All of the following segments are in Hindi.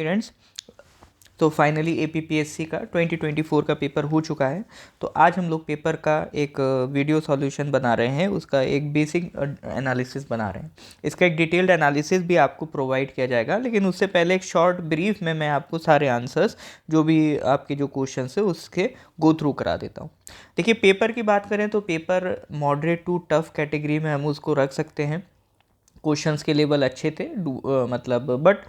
एस्पिरेंट्स। तो फाइनली एपीपीएससी का 2024 का पेपर हो चुका है। तो आज हम लोग पेपर का एक वीडियो सॉल्यूशन बना रहे हैं, उसका एक बेसिक एनालिसिस बना रहे हैं। इसका एक डिटेल्ड एनालिसिस भी आपको प्रोवाइड किया जाएगा, लेकिन उससे पहले एक शॉर्ट ब्रीफ में मैं आपको सारे आंसर्स जो भी आपके जो क्वेश्चन है उसके गो थ्रू करा देता हूँ। देखिए, पेपर की बात करें तो paper moderate to tough category में हम उसको रख सकते हैं। क्वेश्चंस के लेवल अच्छे थे, बट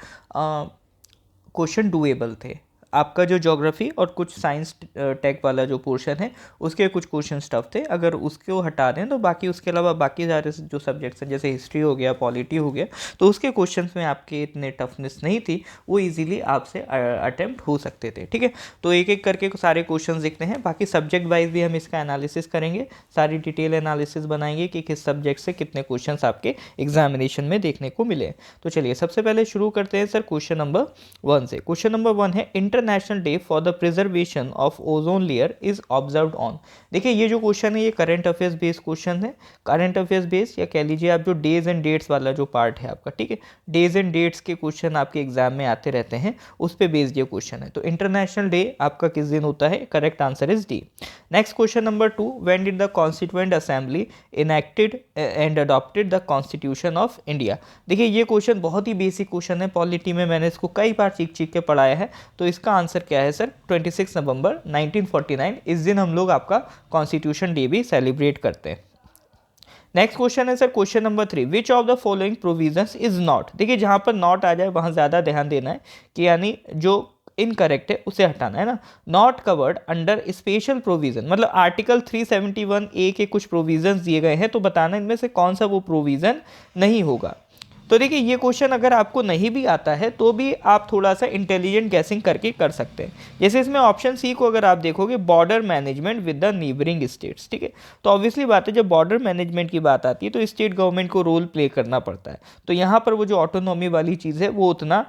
क्वेश्चन डूएबल थे। आपका जो ज्योग्राफी और कुछ साइंस टेक वाला जो पोर्शन है उसके कुछ क्वेश्चन टफ थे। अगर उसको हटा दें तो बाकी उसके अलावा बाकी सारे जो सब्जेक्ट्स हैं जैसे हिस्ट्री हो गया, पॉलिटी हो गया, तो उसके क्वेश्चंस में आपके इतने टफनेस नहीं थी, वो इजीली आपसे अटेम्प्ट हो सकते थे। ठीक है, तो एक एक करके सारे क्वेश्चन देखते हैं। बाकी सब्जेक्ट वाइज भी हम इसका एनालिसिस करेंगे, सारी डिटेल एनालिसिस बनाएंगे कि किस सब्जेक्ट से कितने क्वेश्चन आपके एग्जामिनेशन में देखने को मिले। तो चलिए सबसे पहले शुरू करते हैं सर क्वेश्चन नंबर 1 से। क्वेश्चन नंबर 1 है, international day for the preservation of ozone layer is observed on. देखिए, ये जो क्वेश्चन है ये करंट अफेयर्स बेस्ड क्वेश्चन है। करंट अफेयर्स बेस्ड, या कह लीजिए आप जो डेज एंड डेट्स वाला जो पार्ट है आपका, ठीक है, डेज एंड डेट्स के क्वेश्चन आपके एग्जाम में आते रहते हैं, उस पे बेस्ड ये क्वेश्चन है। तो इंटरनेशनल डे आपका किस दिन होता है? Correct answer is D. Next question number 2, when did the constituent assembly enacted and adopted the constitution of India. देखिए, ये क्वेश्चन बहुत ही बेसिक क्वेश्चन है, पॉलिटी में मैंने इसको कई बार चीख के पढ़ाया है। तो इसका आंसर क्या है सर? 26 नवंबर 1949। इस दिन हम लोग आपका कॉन्स्टिट्यूशन डे भी सेलिब्रेट करते हैं। नेक्स्ट क्वेश्चन है sir question number 3, which of the following provisions is not. देखिए, जहां पर नॉट आ जाए वहां ज्यादा ध्यान देना है कि यानी जो इनकरेक्ट है उसे हटाना है ना। Not covered under special provision, मतलब आर्टिकल 371A के कुछ प्रोविजंस दिए गए हैं, तो बताना इनमें से कौन सा वो प्रोविजन नहीं होगा। तो देखिए, ये क्वेश्चन अगर आपको नहीं भी आता है तो भी आप थोड़ा सा इंटेलिजेंट गैसिंग करके कर सकते हैं। जैसे इसमें ऑप्शन सी को अगर आप देखोगे, border management with the neighbouring states, ठीक है, तो ऑब्वियसली बात है जब बॉर्डर मैनेजमेंट की बात आती है तो स्टेट गवर्नमेंट को रोल प्ले करना पड़ता है। तो यहाँ पर वो जो ऑटोनॉमी वाली चीज़ है वो उतना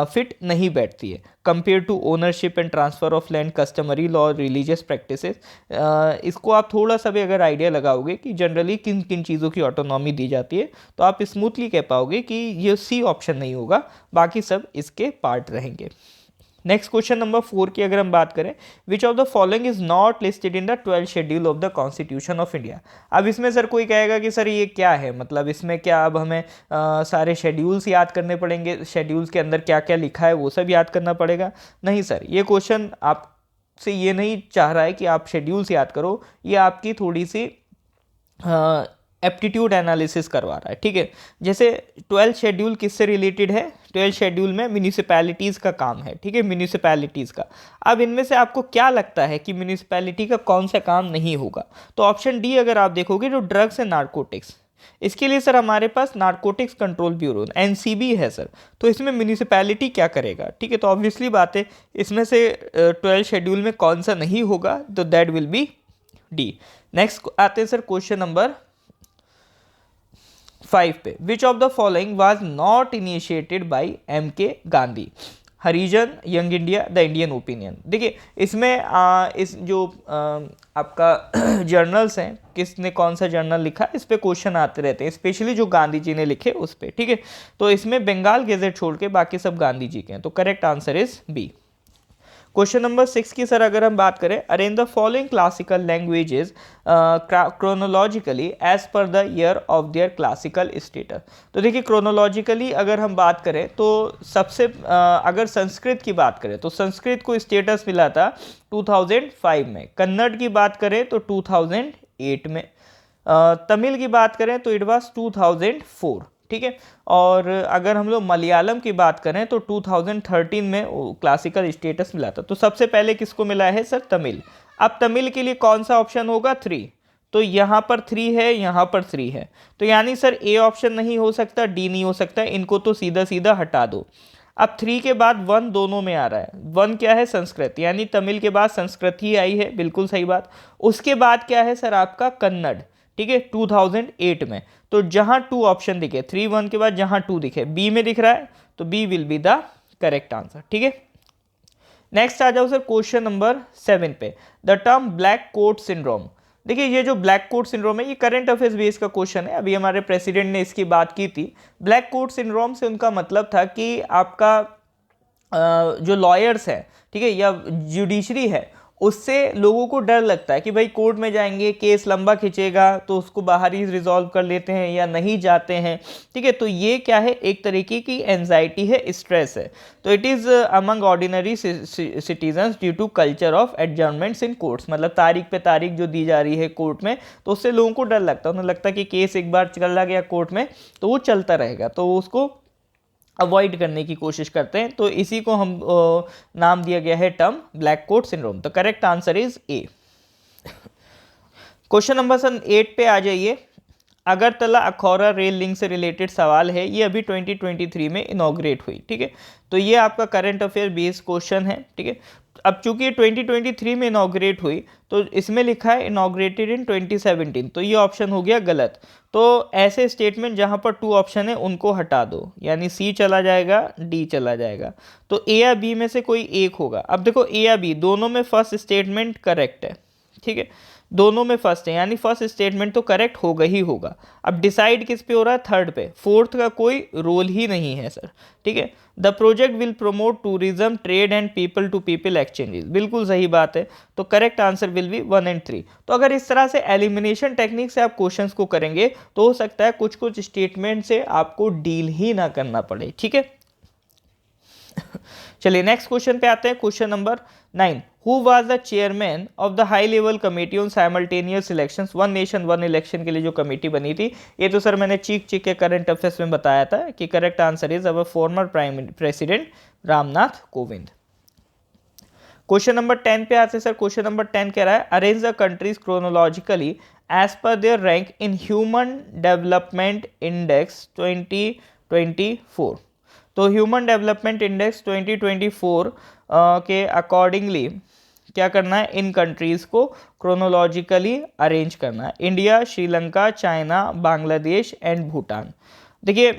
फिट नहीं बैठती है compare to ownership and transfer of land, customary law, religious practices. इसको आप थोड़ा सा भी अगर आइडिया लगाओगे कि जनरली किन किन चीज़ों की ऑटोनॉमी दी जाती है, तो आप स्मूथली कह पाओगे कि ये सी ऑप्शन नहीं होगा, बाकी सब इसके पार्ट रहेंगे। नेक्स्ट क्वेश्चन नंबर 4 की अगर हम बात करें, which of the following is not listed in the 12th schedule of the constitution of India. अब इसमें सर कोई कहेगा कि सर ये क्या है, मतलब इसमें क्या अब हमें सारे शेड्यूल्स याद करने पड़ेंगे, शेड्यूल्स के अंदर क्या क्या लिखा है वो सब याद करना पड़ेगा? नहीं सर, ये क्वेश्चन आपसे ये नहीं चाह रहा है कि आप शेड्यूल्स याद करो, ये आपकी थोड़ी सी एप्टीट्यूड एनालिसिस करवा रहा है। ठीक है, जैसे 12th शेड्यूल किससे रिलेटेड है? 12th शेड्यूल में म्यूनिसिपैलिटीज़ का काम है, ठीक है, म्यूनिसिपैलिटीज़ का। अब इनमें से आपको क्या लगता है कि म्यूनिसिपैलिटी का कौन सा काम नहीं होगा? तो ऑप्शन डी अगर आप देखोगे, जो ड्रग्स एंड नारकोटिक्स, इसके लिए सर हमारे पास नारकोटिक्स कंट्रोल ब्यूरो एनसीबी है सर, तो इसमें म्यूनिसिपैलिटी क्या करेगा? ठीक है, तो ऑब्वियसली बात है इसमें से 12th शेड्यूल में कौन सा नहीं होगा, तो that will B D. Next आते हैं सर क्वेश्चन नंबर 5 पे, विच of the following was not initiated by MK Gandhi. Harijan, young India, the Indian opinion. देखिए, इसमें इस जो आपका जर्नल्स हैं, किसने कौन सा जर्नल लिखा, इस पे क्वेश्चन आते रहते हैं, स्पेशली जो गांधी जी ने लिखे उस पे। ठीक है, तो इसमें बंगाल गैजेट छोड़ के बाकी सब गांधी जी के हैं, तो correct answer is B. Question number 6 की सर अगर हम बात करें, arrange the following classical languages chronologically as per the year of their classical status. तो देखिए, क्रोनोलॉजिकली अगर हम बात करें तो सबसे अगर संस्कृत की बात करें तो संस्कृत को स्टेटस मिला था 2005 में। कन्नड़ की बात करें तो 2008 में। तमिल की बात करें तो इट वाज 2004। ठीक है, और अगर हम लोग मलयालम की बात करें तो 2013 में क्लासिकल स्टेटस मिला था। तो सबसे पहले किसको मिला है सर? तमिल। अब तमिल के लिए कौन सा ऑप्शन होगा? 3। तो यहाँ पर 3 है, यहाँ पर 3 है, तो यानी सर ए ऑप्शन नहीं हो सकता, डी नहीं हो सकता, इनको तो सीधा सीधा हटा दो। अब 3 के बाद 1 दोनों में आ रहा है। 1 क्या है? संस्कृत, यानी तमिल के बाद संस्कृत ही आई है, बिल्कुल सही बात। उसके बाद क्या है सर? आपका कन्नड़, ठीक है, 2008 में। तो जहां 2 ऑप्शन दिखे, 3 1 के बाद जहां 2 दिखे, बी में दिख रहा है, तो B will be the correct answer. ठीक है, नेक्स्ट आ जाओ सर क्वेश्चन नंबर 7 पे, the term black coat syndrome. देखिए, ये जो ब्लैक कोट सिंड्रोम है ये करंट अफेयर्स बेस का क्वेश्चन है, अभी हमारे प्रेसिडेंट ने इसकी बात की थी। ब्लैक कोट सिंड्रोम से उनका मतलब था कि आपका जो लॉयर्स हैं, ठीक है, या जुडिशरी है, उससे लोगों को डर लगता है कि भाई कोर्ट में जाएंगे, केस लंबा खिंचेगा, तो उसको बाहर ही रिजॉल्व कर लेते हैं या नहीं जाते हैं, ठीक है। तो ये क्या है, एक तरीके की एंजाइटी है, स्ट्रेस है। तो it is among ordinary citizens due to culture of adjournments in courts, मतलब तारीख पे तारीख जो दी जा रही है कोर्ट में, तो उससे लोगों को डर लगता है, उन्हें लगता है कि केस एक बार चला गया कोर्ट में तो वो चलता रहेगा, तो उसको अवॉइड करने की कोशिश करते हैं। तो इसी को हम नाम दिया गया है टर्म ब्लैक कोट सिंड्रोम। तो correct answer is A. Question number 8 पे आ जाइए। अगरतला अखौरा रेल लिंक से रिलेटेड सवाल है, ये अभी 2023 में इनॉग्रेट हुई, ठीक है। तो ये आपका करंट अफेयर बेस्ड क्वेश्चन है, ठीक है। अब चूंकि 2023 में इनॉग्रेट हुई, तो इसमें लिखा है इनॉग्रेटेड इन 2017, तो ये ऑप्शन हो गया गलत। तो ऐसे स्टेटमेंट जहां पर 2 ऑप्शन है उनको हटा दो, यानी सी चला जाएगा, डी चला जाएगा, तो ए या बी में से कोई एक होगा। अब देखो ए या बी दोनों में फर्स्ट स्टेटमेंट करेक्ट है, ठीक है, दोनों में फर्स्ट है, यानी फर्स्ट स्टेटमेंट तो करेक्ट होगा ही होगा। अब डिसाइड किस पे हो रहा है, थर्ड पे, फोर्थ का कोई रोल ही नहीं है सर, ठीक है। The project will promote tourism, trade and people to people exchanges, बिल्कुल सही बात है। तो करेक्ट आंसर विल बी 1 और 3। तो अगर इस तरह से एलिमिनेशन टेक्निक से आप क्वेश्चंस को करेंगे तो हो सकता है कुछ कुछ स्टेटमेंट से आपको डील ही ना करना पड़े, ठीक है। चलिए नेक्स्ट क्वेश्चन पे आते हैं। Question number 9, who was the chairman of the high level committee on simultaneous elections, one nation one election के लिए जो कमेटी बनी थी। ये तो सर मैंने चीख चीख के करंट अफेयर्स में बताया था कि correct answer is our former prime president Ramnath Kovind. Question number 10 पे आते हैं सर। क्वेश्चन नंबर 10 कह रहा है arrange the countries chronologically as per their rank in human development index 2024। तो ह्यूमन डेवलपमेंट इंडेक्स 2024 के अकॉर्डिंगली क्या करना है, इन कंट्रीज़ को क्रोनोलॉजिकली अरेंज करना है। India, Sri Lanka, China, Bangladesh and Bhutan. देखिए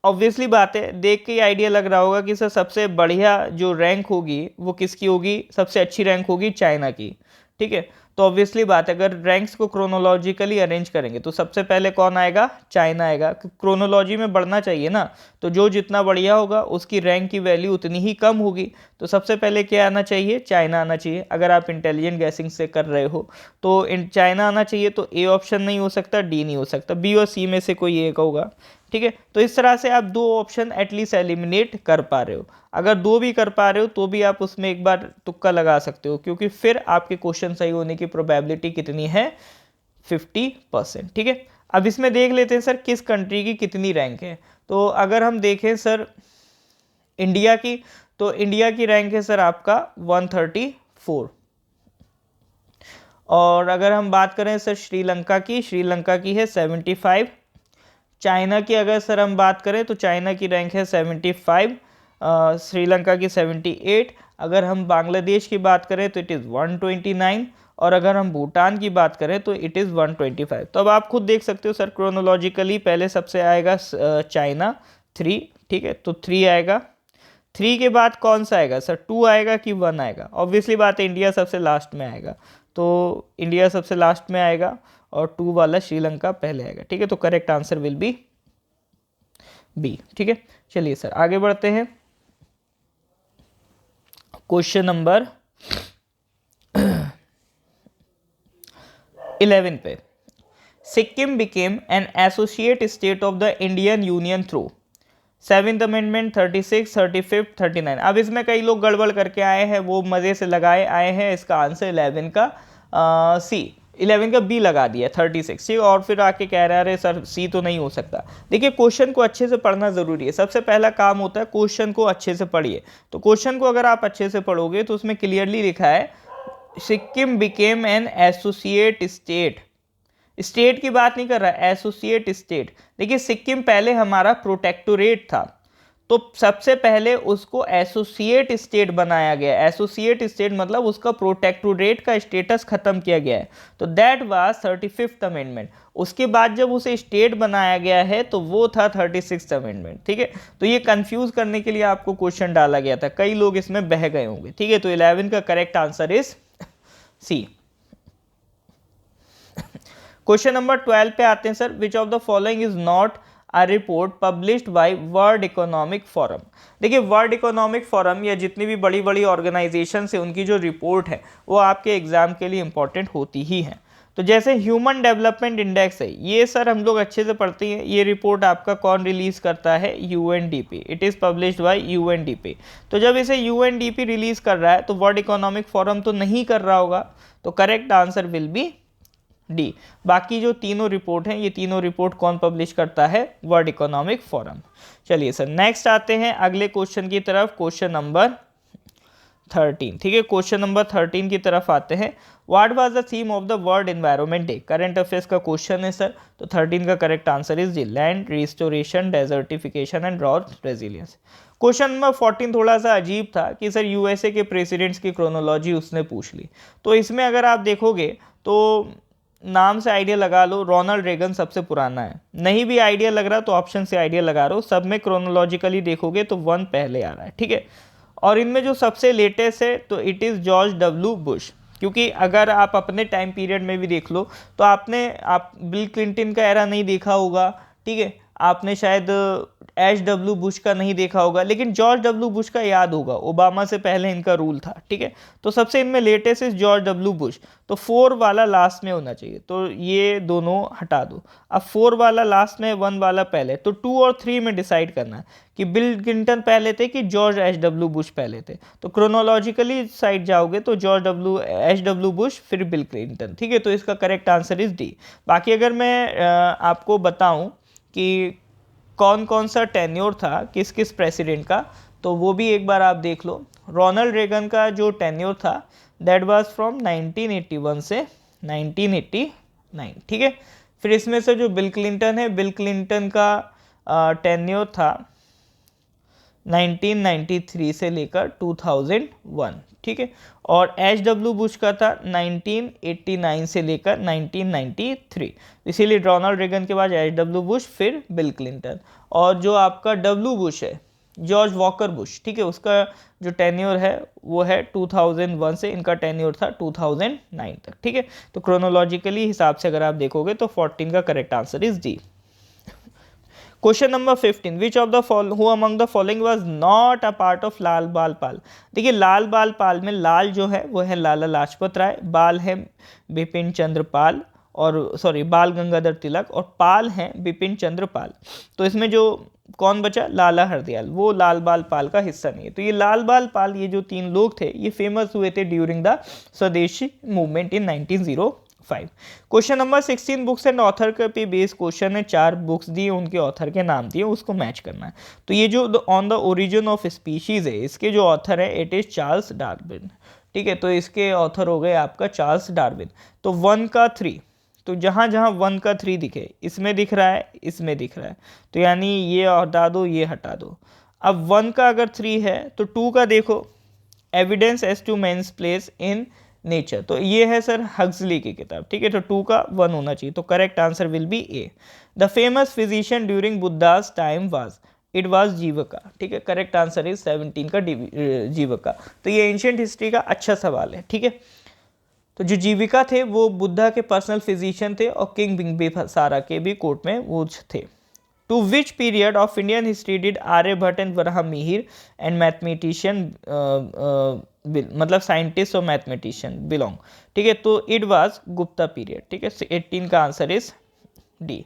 ऑब्वियसली बात है, देख के आइडिया लग रहा होगा कि सर सबसे बढ़िया जो रैंक होगी वो किसकी होगी, सबसे अच्छी रैंक होगी चाइना की, ठीक है। तो ऑब्वियसली बात है, अगर रैंक्स को क्रोनोलॉजिकली अरेंज करेंगे तो सबसे पहले कौन आएगा, चाइना आएगा। क्रोनोलॉजी में बढ़ना चाहिए ना, तो जो जितना बढ़िया होगा उसकी रैंक की वैल्यू उतनी ही कम होगी। तो सबसे पहले क्या आना चाहिए, चाइना आना चाहिए। अगर आप इंटेलिजेंट गैसिंग से कर रहे हो तो चाइना आना चाहिए। तो ए ऑप्शन नहीं हो सकता, डी नहीं हो सकता, बी और सी में से कोई एक होगा, ठीक है। तो इस तरह से आप 2 ऑप्शन एटलीस्ट एलिमिनेट कर पा रहे हो। अगर 2 भी कर पा रहे हो तो भी आप उसमें एक बार तुक्का लगा सकते हो, क्योंकि फिर आपके क्वेश्चन सही होने की प्रोबेबिलिटी कितनी है, 50%, ठीक है। अब इसमें देख लेते हैं सर किस कंट्री की कितनी रैंक है। तो अगर हम देखें सर इंडिया की, तो इंडिया की रैंक है सर आपका 134। और अगर हम बात करें सर श्रीलंका की है 75। चाइना की अगर सर हम बात करें तो चाइना की रैंक है 75, श्रीलंका की 78। अगर हम बांग्लादेश की बात करें तो इट इज़ 129, और अगर हम भूटान की बात करें तो इट इज़ 125। तो अब आप खुद देख सकते हो सर क्रोनोलॉजिकली पहले सबसे आएगा चाइना 3, ठीक है, तो 3 आएगा। 3 के बाद कौन सा आएगा सर, 2 आएगा कि 1 आएगा। ऑब्वियसली बात है इंडिया सबसे लास्ट में आएगा, तो इंडिया सबसे लास्ट में आएगा और 2 वाला श्रीलंका पहले आएगा, ठीक है। तो correct answer will be B, ठीक है। चलिए सर आगे बढ़ते हैं। क्वेश्चन नंबर 11 पे, Sikkim became an associate state of the Indian union through 7th amendment, 36, 35, 39। अब इसमें कई लोग गड़बड़ करके आए हैं, वो मज़े से लगाए आए हैं। इसका आंसर 11 का सी, 11 का बी लगा दिया 36, ठीक, और फिर आके कह रहे हैं अरे सर सी तो नहीं हो सकता। देखिए क्वेश्चन को अच्छे से पढ़ना ज़रूरी है, सबसे पहला काम होता है क्वेश्चन को अच्छे से पढ़िए। तो क्वेश्चन को अगर आप अच्छे से पढ़ोगे तो उसमें क्लियरली लिखा है Sikkim became an associate state. State की बात नहीं कर रहा, एसोसिएट स्टेट। देखिए सिक्किम पहले हमारा प्रोटेक्टोरेट था, तो सबसे पहले उसको एसोसिएट स्टेट बनाया गया। एसोसिएट स्टेट मतलब उसका प्रोटेक्टोरेट का स्टेटस खत्म किया गया है, तो दैट वाज 35th अमेंडमेंट। उसके बाद जब उसे स्टेट बनाया गया है तो वो था 36th अमेंडमेंट, ठीक है। तो ये कंफ्यूज करने के लिए आपको क्वेश्चन डाला गया था, कई लोग इसमें बह गए होंगे, ठीक है। तो 11 का correct answer is C. Question number 12 पे आते हैं sir. Which of the following is not a report published by World Economic Forum। देखिए वर्ल्ड इकोनॉमिक फोरम या जितनी भी बड़ी बड़ी ऑर्गेनाइजेशन है उनकी जो रिपोर्ट है वो आपके एग्जाम के लिए इंपॉर्टेंट होती ही है। तो जैसे ह्यूमन डेवलपमेंट इंडेक्स है, ये सर हम लोग अच्छे से पढ़ते हैं। ये रिपोर्ट आपका कौन रिलीज करता है? UNDP. It is published by UNDP. तो जब इसे यूएनडीपी रिलीज कर रहा है तो वर्ल्ड इकोनॉमिक फोरम तो नहीं कर रहा होगा, तो correct answer will B D. बाकी जो तीनों रिपोर्ट हैं, ये तीनों रिपोर्ट कौन पब्लिश करता है? World economic forum. चलिए सर नेक्स्ट आते हैं अगले क्वेश्चन की तरफ, क्वेश्चन नंबर 13। ठीक है, क्वेश्चन नंबर 13 की तरफ आते हैं। What was the theme of the world environment day? Current affairs का क्वेश्चन है सर। तो 13 का correct answer is the land restoration, desertification and drought resilience. Question number 14 थोड़ा सा अजीब था कि सर यूएसए के प्रेसिडेंट्स की क्रोनोलॉजी उसने पूछ ली। तो इसमें अगर आप देखोगे तो नाम से आइडिया लगा लो, रोनाल्ड रेगन सबसे पुराना है। नहीं भी आइडिया लग रहा तो ऑप्शन से आइडिया लगा लो। सब में क्रोनोलॉजिकली देखोगे तो 1 पहले आ रहा है। ठीक है, और इनमें जो सबसे लेटेस्ट है तो it is George W Bush. क्योंकि अगर आप अपने टाइम पीरियड में भी देख लो तो आप बिल क्लिंटन का एरा नहीं देखा होगा। ठीक है, आपने शायद एच डब्ल्यू बुश का नहीं देखा होगा, लेकिन जॉर्ज डब्ल्यू बुश का याद होगा, ओबामा से पहले इनका रूल था। ठीक है, तो सबसे इनमें latest is George W Bush. तो 4 वाला लास्ट में होना चाहिए, तो ये दोनों हटा दो। अब 4 वाला लास्ट में, 1 वाला पहले, तो 2 और 3 में डिसाइड करना है कि बिल क्लिंटन पहले थे कि जॉर्ज एच डब्ल्यू बुश पहले थे। तो क्रोनोलॉजिकली साइड जाओगे तो जॉर्ज एच डब्ल्यू बुश फिर बिल क्लिंटन। ठीक है, तो इसका करेक्ट आंसर इज डी। बाकी अगर मैं आपको बताऊं कि कौन कौन सा टेन्योर था किस किस प्रेसिडेंट का, तो वो भी एक बार आप देख लो। रोनाल्ड रेगन का जो टेन्योर था दैट वाज फ्रॉम 1981 से 1989। ठीक है, फिर इसमें से जो बिल क्लिंटन है, बिल क्लिंटन का टेन्योर था 1993 से लेकर 2001। ठीक है, और एच डब्ल्यू बुश का था 1989 से लेकर 1993। इसीलिए रोनाल्ड रेगन के बाद एच डब्ल्यू बुश फिर बिल क्लिंटन। और जो आपका डब्ल्यू बुश है, जॉर्ज वॉकर बुश, ठीक है, उसका जो टेन्योर है वो है 2001 से, इनका टेन्योर था 2009 तक। ठीक है, तो क्रोनोलॉजिकली हिसाब से अगर आप देखोगे तो 14 का correct answer is D. Question number 15, which of the who among the following was not a part of Lal Bal Pal? देखिए लाल बाल पाल में लाल जो है वो है लाला लाजपत राय, बाल है बिपिन चंद्र पाल, और सॉरी बाल गंगाधर तिलक, और पाल हैं बिपिन चंद्र पाल। तो इसमें जो कौन बचा? लाला हरदयाल, वो लाल बाल पाल का हिस्सा नहीं है। तो ये लाल बाल पाल, ये जो 3 लोग थे, ये फेमस हुए थे ड्यूरिंग द स्वदेशी movement in 1905। Question number 16, books and author के पे बेस्ड क्वेश्चन है। 4 बुक्स दिए, उनके ऑथर के नाम दिए, उसको मैच करना है। तो ये जो on the origin of species है, इसके जो ऑथर है इट इज चार्ल्स डार्विन। ठीक है, तो इसके ऑथर हो गए आपका चार्ल्स डार्विन। तो 1 का 3, तो जहाँ जहाँ 1 का 3 दिखे, इसमें दिख रहा है, इसमें दिख रहा है, तो यानी ये हटा दो, ये हटा दो। अब 1 का अगर 3 है तो 2 का देखो, evidence as to man's place in nature, तो ये है सर हक्सली की किताब। ठीक है, तो 2 का 1 होना चाहिए, तो correct answer will be A. The famous physician during Buddha's time was, it was Jivaka. ठीक है, करेक्ट आंसर इज 17 का जीवका। तो ये एंशियंट हिस्ट्री का अच्छा सवाल है। ठीक है, तो जो जीविका थे वो बुद्धा के पर्सनल फिजिशियन थे और किंग बिंबिसारा के भी कोर्ट में वो थे। To which period of Indian history did Aryabhata and Varaha Mihira and mathematician मतलब साइंटिस्ट और मैथमेटिशियन बिलोंग? ठीक है, तो इट वाज गुप्ता पीरियड। ठीक है, 18 का आंसर इज डी।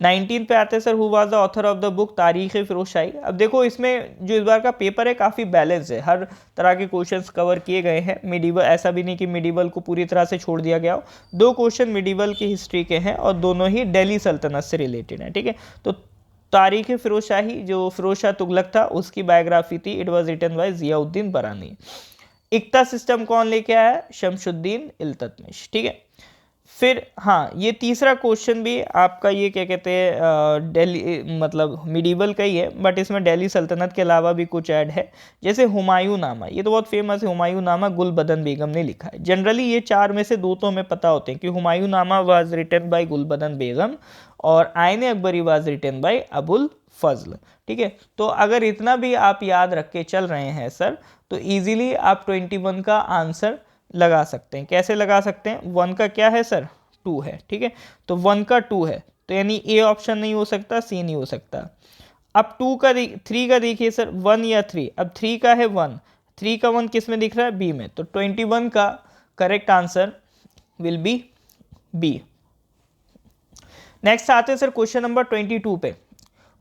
19 पे आते हैं sir, who was the author of the book तारीख फिरोजशाही? अब देखो इसमें जो इस बार का पेपर है काफ़ी बैलेंस है, हर तरह के क्वेश्चंस कवर किए गए हैं। मिडिवल, ऐसा भी नहीं कि मिडिवल को पूरी तरह से छोड़ दिया गया हो। 2 क्वेश्चन मिडिवल की हिस्ट्री के हैं और दोनों ही दिल्ली सल्तनत से रिलेटेड हैं। ठीक है, तो तारीख फिरोजशाही जो फिरोज शाह तुगलक था उसकी बायोग्राफी थी, it was written by Ziauddin Barani. इक्ता सिस्टम कौन लेके आया? शमशुद्दीन इल्तुतमिश। ठीक है, फिर हाँ ये तीसरा क्वेश्चन भी आपका ये क्या कहते हैं दिल्ली मतलब मिडिवल का ही है, बट इसमें दिल्ली सल्तनत के अलावा भी कुछ ऐड है। जैसे हुमायूं नामा, ये तो बहुत फेमस है, हुमायूं नामा गुलबदन बेगम ने लिखा है। जनरली ये 4 में से 2 तो हमें पता होते हैं कि Humayun Nama was written by Gulbadan Begum और Ain Akbari was written by Abul Fazal. ठीक है, तो अगर इतना भी आप याद रख के चल रहे हैं सर तो इजीली आप 21 का आंसर लगा सकते हैं। कैसे लगा सकते हैं? 1 का क्या है सर? 2 है। ठीक है, तो 1 का 2 है तो यानी ए ऑप्शन नहीं हो सकता, सी नहीं हो सकता। अब 3 का देखिए सर, 1 या 3। अब 3 का है 1, 3 का 1 किस में दिख रहा है, बी में, तो 21 का correct answer will be B. Next आते हैं सर क्वेश्चन नंबर 22 पे।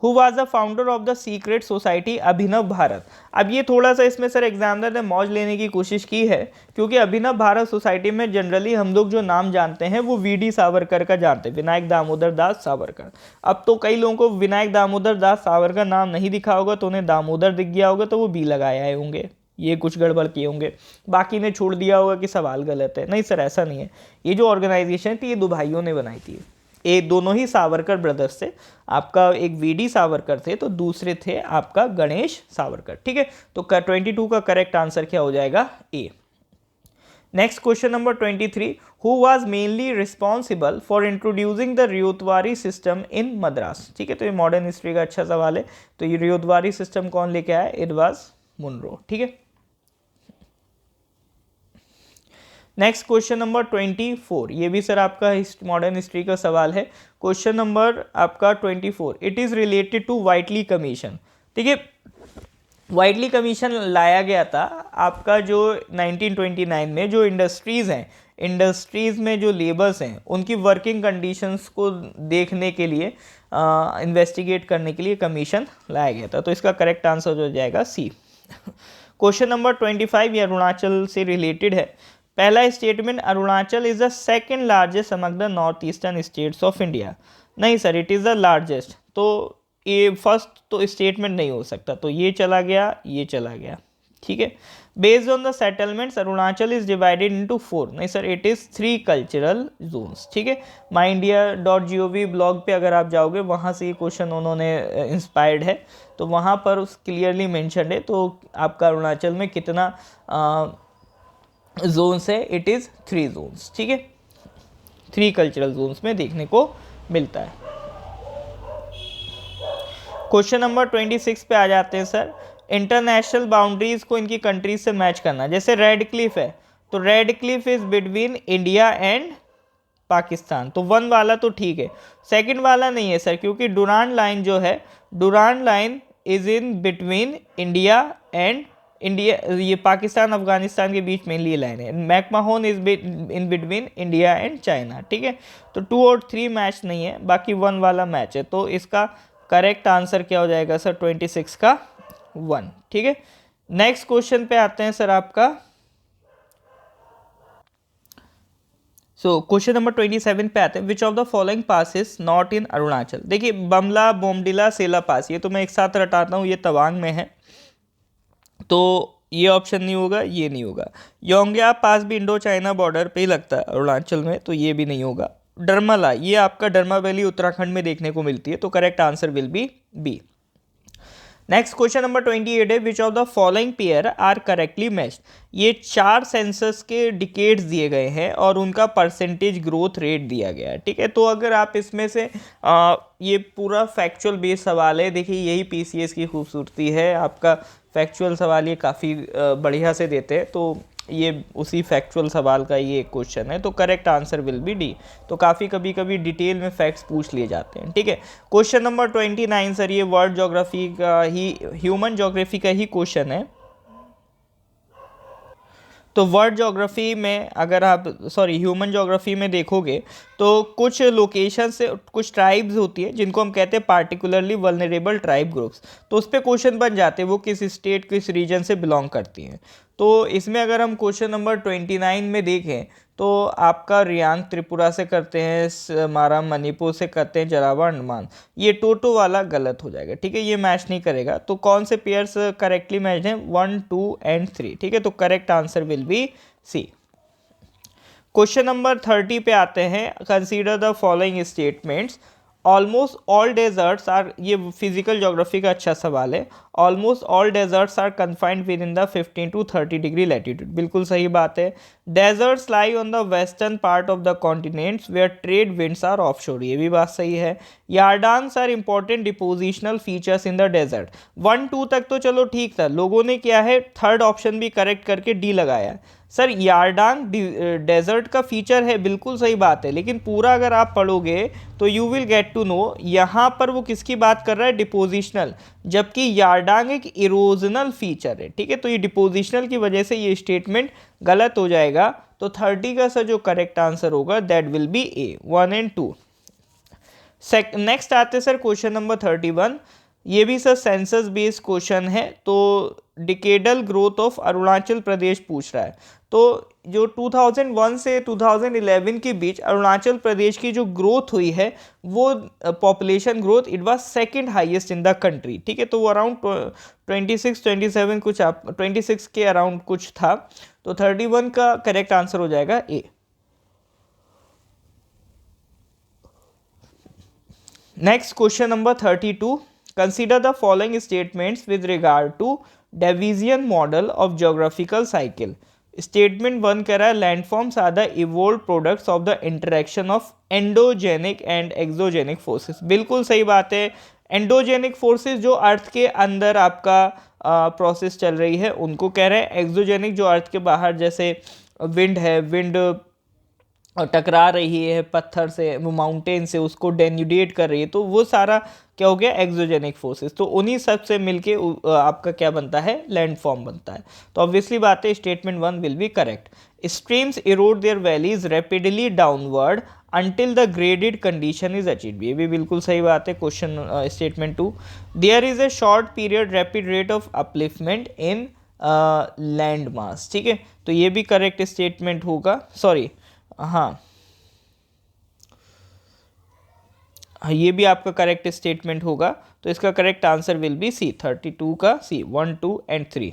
Who was the founder of the secret society Abhinav Bharat. अब ये थोड़ा सा इसमें सर एग्जामिनर ने मौज लेने की कोशिश की है, क्योंकि अभिनव भारत सोसाइटी में जनरली हम लोग जो नाम जानते हैं वो वीडी सावरकर का जानते हैं, विनायक दामोदर दास सावरकर। अब तो कई लोगों को विनायक दामोदर दास सावरकर नाम नहीं दिखा होगा, तो उन्हें दामोदर दिख गया होगा, तो वो बी लगाए आए होंगे, ये कुछ गड़बड़ किए होंगे, बाकी ने छोड़ दिया होगा कि सवाल गलत है। नहीं सर, ऐसा नहीं है। ये जो ऑर्गेनाइजेशन थी ये दो भाइयों ने बनाई थी, ये दोनों ही सावरकर ब्रदर्स थे। आपका एक वीडी सावरकर थे, तो दूसरे थे आपका गणेश सावरकर। ठीक है, तो 22 का करेक्ट आंसर क्या हो जाएगा, A. Next question number 23। Who was mainly responsible for introducing the ryotwari system in Madras. ठीक है, तो ये मॉडर्न हिस्ट्री का अच्छा सवाल है। तो ये रियोतवारी सिस्टम कौन लेके आया, इट वाज मुनरो। ठीक है, नेक्स्ट क्वेश्चन नंबर 24। ये भी सर आपका मॉडर्न हिस्ट्री का सवाल है। क्वेश्चन नंबर आपका 24, it is related to Whitley commission. ठीक है, व्हाइटली कमीशन लाया गया था आपका जो 1929 में, जो इंडस्ट्रीज़ हैं, इंडस्ट्रीज़ में जो लेबर्स हैं उनकी वर्किंग कंडीशंस को देखने के लिए, इन्वेस्टिगेट करने के लिए कमीशन लाया गया था। तो इसका करेक्ट आंसर हो जाएगा सी। क्वेश्चन नंबर 25 ये अरुणाचल से रिलेटेड है। पहला statement, Arunachal is the second largest among the north eastern states of India. नहीं sir, it is the largest, तो ये फर्स्ट तो स्टेटमेंट नहीं हो सकता, तो ये चला गया, ये चला गया। ठीक है, based on the settlements Arunachal is divided into 4। नहीं sir, it is 3 cultural zones. ठीक है, myindia.gov ब्लॉग पे अगर आप जाओगे, वहाँ से ये क्वेश्चन उन्होंने इंस्पायर्ड है, तो वहाँ पर उस क्लियरली मेंशनड है। तो आपका अरुणाचल में कितना जोन्स है, इट इज़ 3 जोन्स। ठीक है, 3 कल्चरल जोन्स में देखने को मिलता है। क्वेश्चन नंबर 26 पे आ जाते हैं सर। इंटरनेशनल बाउंड्रीज को इनकी कंट्रीज से मैच करना। जैसे रेड क्लिफ है, तो red Cliff is between India and Pakistan, तो 1 वाला तो ठीक है, सेकंड वाला नहीं है सर, क्योंकि डुरांड लाइन जो है, Durand line is in between India and ये पाकिस्तान अफगानिस्तान के बीच मेनली लाइन है। McMahon is in between India and China. ठीक है, तो 2 और 3 मैच नहीं है, बाकी 1 वाला मैच है। तो इसका करेक्ट आंसर क्या हो जाएगा सर, 26 का 1। ठीक है, नेक्स्ट क्वेश्चन पे आते हैं सर आपका। क्वेश्चन नंबर 27 पे आते हैं। Which of the following pass is not in Arunachal. देखिए, बमला, बोमडिला, सेला पास, ये तो मैं एक साथ रटाता हूँ, ये तवांग में है, तो ये ऑप्शन नहीं होगा, ये नहीं होगा। योंग्या पास भी इंडो चाइना बॉर्डर पे ही लगता है अरुणाचल में, तो ये भी नहीं होगा। डरमला, ये आपका डरमा वैली उत्तराखंड में देखने को मिलती है, तो correct answer will be B. Next question number 28 है। Which of the following pair are correctly matched. ये 4 सेंसस के डिकेड्स दिए गए हैं और उनका परसेंटेज ग्रोथ रेट दिया गया है। ठीक है, तो अगर आप इसमें से ये पूरा फैक्चुअल बेस्ड सवाल है, देखिए यही पीसीएस की खूबसूरती है, आपका फैक्चुअल सवाल ये काफ़ी बढ़िया से देते हैं, तो ये उसी फैक्चुअल सवाल का ये एक क्वेश्चन है, तो correct answer will B D. तो काफ़ी कभी कभी डिटेल में फैक्ट्स पूछ लिए जाते हैं। ठीक है, क्वेश्चन नंबर 29 सर, ये वर्ल्ड ज्योग्राफी का ही, ह्यूमन ज्योग्राफी का ही क्वेश्चन है। तो वर्ल्ड ज्योग्राफी में अगर आप ह्यूमन ज्योग्राफी में देखोगे, तो कुछ लोकेशन से कुछ ट्राइब्स होती है जिनको हम कहते हैं पार्टिकुलरली वल्नरेबल ट्राइब ग्रुप्स, तो उस पर क्वेश्चन बन जाते हैं वो किस स्टेट किस रीजन से बिलोंग करती हैं। तो इसमें अगर हम क्वेश्चन नंबर 29 में देखें, तो आपका रियांग त्रिपुरा से करते हैं, मारा मणिपुर से करते हैं, जरावा अंडमान, ये टोटो वाला गलत हो जाएगा। ठीक है, ये मैच नहीं करेगा। तो कौन से पेयर्स करेक्टली मैच हैं, 1, 2 एंड 3। ठीक है, तो correct answer will be C. Question number 30 पे आते हैं। Consider the following statements. Almost all deserts are, ये फिजिकल ज्योग्राफी का अच्छा सवाल है। Almost all deserts are confined within the 15 to 30 degree latitude, बिल्कुल सही बात है। Deserts lie on the western part of the continents where trade winds are offshore, ये भी बात सही है। Yardangs are important depositional features in the desert. 1-2 तक तो चलो ठीक था, लोगों ने क्या है थर्ड ऑप्शन भी करेक्ट करके डी लगाया। सर यार्डांग डेजर्ट का फीचर है, बिल्कुल सही बात है, लेकिन पूरा अगर आप पढ़ोगे तो you will get to know यहाँ पर वो किसकी बात कर रहा है, डिपोजिशनल, जबकि यार्डांग एक इरोजनल फीचर है, ठीक है। तो ये डिपोजिशनल की वजह से ये स्टेटमेंट गलत हो जाएगा। तो 30 का सर जो करेक्ट आंसर होगा that will be A, 1 and 2। Next आते सर क्वेश्चन नंबर 31, ये भी सर सेंसस बेस्ड क्वेश्चन है। तो decadal growth of Arunachal Pradesh पूछ रहा है। तो जो 2001 से 2011 के बीच अरुणाचल प्रदेश की जो ग्रोथ हुई है वो population growth it was second highest in the country, ठीक है। तो वो अराउंड 26-27 कुछ 26 के अराउंड कुछ था। तो 31 का करेक्ट आंसर हो जाएगा A. Next question number 32, consider the following statements with regard to division model of geographical cycle. Statement 1 कह रहा है landforms are the evolve products of the interaction of endogenic and exogenic forces, बिल्कुल सही बात है। एंडोजेनिक फोर्सेस जो अर्थ के अंदर आपका प्रोसेस चल रही है उनको कह रहे हैं। एक्सोजेनिक जो अर्थ के बाहर, जैसे विंड है, विंड टकरा रही है पत्थर से, वो माउंटेन से, उसको डेन्यूडेट कर रही है, तो वो सारा क्या हो गया, एक्सोजेनिक फोर्सेस। तो उन्हीं सब से मिलके आपका क्या बनता है, लैंडफॉर्म बनता है। तो ऑब्वियसली बात है statement 1 will be correct. Streams erode their valleys rapidly downward until the graded condition is achieved, ये भी बिल्कुल सही बात है। Question statement 2, there is a short period rapid rate of upliftment in land mass, ठीक है। तो ये भी करेक्ट स्टेटमेंट होगा, सॉरी हाँ ये भी आपका करेक्ट स्टेटमेंट होगा। तो इसका correct answer will be C, 32 का सी, 1, 2 and 3।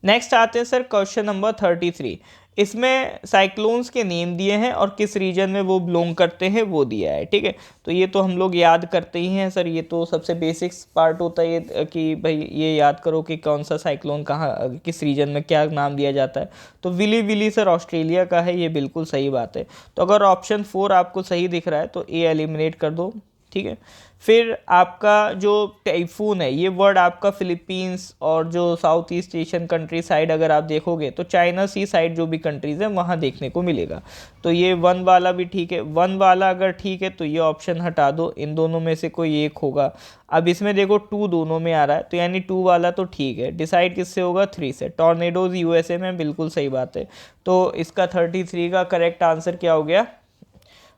नेक्स्ट आते हैं सर क्वेश्चन नंबर 33, इसमें साइक्लोन्स के नेम दिए हैं और किस रीजन में वो बिलोंग करते हैं वो दिया है, ठीक है। तो ये तो हम लोग याद करते ही हैं सर, ये तो सबसे बेसिक्स पार्ट होता है ये कि भाई ये याद करो कि कौन सा साइक्लोन कहाँ किस रीजन में क्या नाम दिया जाता है। तो विली विली सर ऑस्ट्रेलिया का है, ये बिल्कुल सही बात है। तो अगर ऑप्शन 4 आपको सही दिख रहा है तो ए एलिमिनेट कर दो, ठीक है। फिर आपका जो टाइफून है, ये वर्ड आपका फिलीपींस और जो south east Asian country side अगर आप देखोगे तो चाइना सी साइड जो भी कंट्रीज़ है वहाँ देखने को मिलेगा। तो ये 1 वाला भी ठीक है, 1 वाला अगर ठीक है तो ये ऑप्शन हटा दो, इन दोनों में से कोई एक होगा। अब इसमें देखो 2 दोनों में आ रहा है, तो यानी 2 वाला तो ठीक है। डिसाइड किससे होगा, 3 से। टॉर्नेडोज यूएसए में, बिल्कुल सही बात है। तो इसका 33 का करेक्ट आंसर क्या हो गया,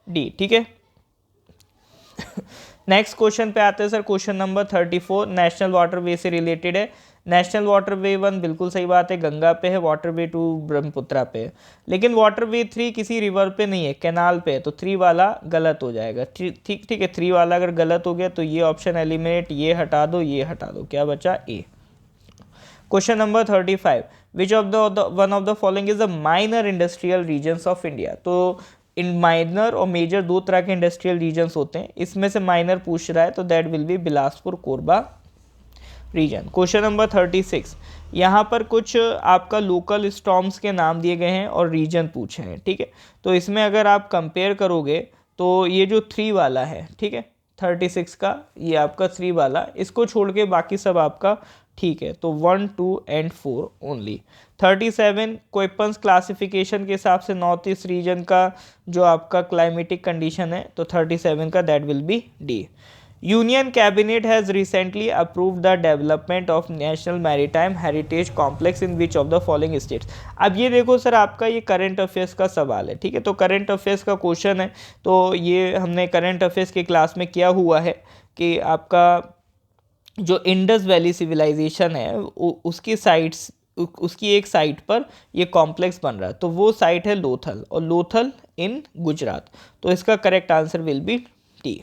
डी, ठीक है। नेक्स्ट क्वेश्चन पे आते हैं sir, question number 34 national waterway से रिलेटेड है। नेशनल वाटरवे 1 बिल्कुल सही बात है, गंगा पे है। वाटरवे 2 ब्रह्मपुत्रा पे है। लेकिन वाटरवे 3 किसी रिवर पे नहीं है, कैनाल पे है। तो 3 वाला गलत हो जाएगा, ठीक है। 3 वाला अगर गलत हो गया तो ये ऑप्शन एलिमिनेट, ये हटा दो, ये हटा दो, क्या बचा, A. Question number 35, which of the one of the following is the minor industrial regions of India. तो इन माइनर और मेजर 2 तरह के इंडस्ट्रियल रीजन्स होते हैं, इसमें से माइनर पूछ रहा है तो that will be Bilaspur Korba region. Question number 36, यहाँ पर कुछ आपका लोकल स्टॉर्म्स के नाम दिए गए हैं और रीजन पूछे हैं, ठीक है। तो इसमें अगर आप कंपेयर करोगे तो ये जो 3 वाला है, ठीक है, 36 का ये आपका 3 वाला, इसको छोड़ के बाकी सब आपका ठीक है। तो 1, 2 and 4 ओनली। 37 क्वेपन्स क्लासिफिकेशन के हिसाब से नॉर्थ ईस्ट रीजन का जो आपका क्लाइमेटिक कंडीशन है, तो 37 का that will B D. Union cabinet has recently approved the development of national maritime heritage complex in which of the following states. अब ये देखो सर, आपका ये करंट अफेयर्स का सवाल है, ठीक है। तो करंट अफेयर्स का क्वेश्चन है, तो ये हमने करंट अफेयर्स की क्लास में किया हुआ है कि आपका जो इंडस वैली सिविलाइजेशन है उसकी साइट्स, उसकी एक साइट पर ये कॉम्प्लेक्स बन रहा है, तो वो साइट है लोथल, और लोथल इन गुजरात। तो इसका correct answer will B T.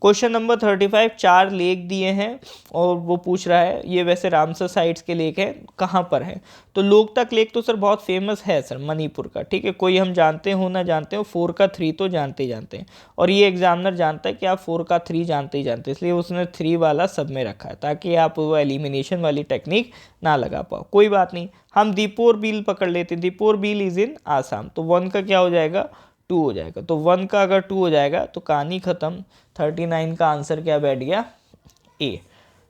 Question number 35, 4 lake दिए हैं और वो पूछ रहा है, ये वैसे रामसर साइट्स के लेक हैं, कहाँ पर है। तो लोकतक लेक तो सर बहुत फेमस है सर, मणिपुर का, ठीक है, कोई हम जानते हो ना जानते हो, 4 का 3 तो जानते ही जानते हैं, और ये एग्जामिनर जानता है कि आप 4 का 3 जानते ही जानते हैं, इसलिए उसने 3 वाला सब में रखा है ताकि आप वो एलिमिनेशन वाली टेक्निक ना लगा पाओ। कोई बात नहीं, हम दीपोर बिल पकड़ लेते हैं। Deepor bill is in Assam, तो 1 का क्या हो जाएगा, 2 हो जाएगा। तो 1 का अगर 2 हो जाएगा तो कहानी खत्म। 39 का आंसर क्या बैठ गया, ए।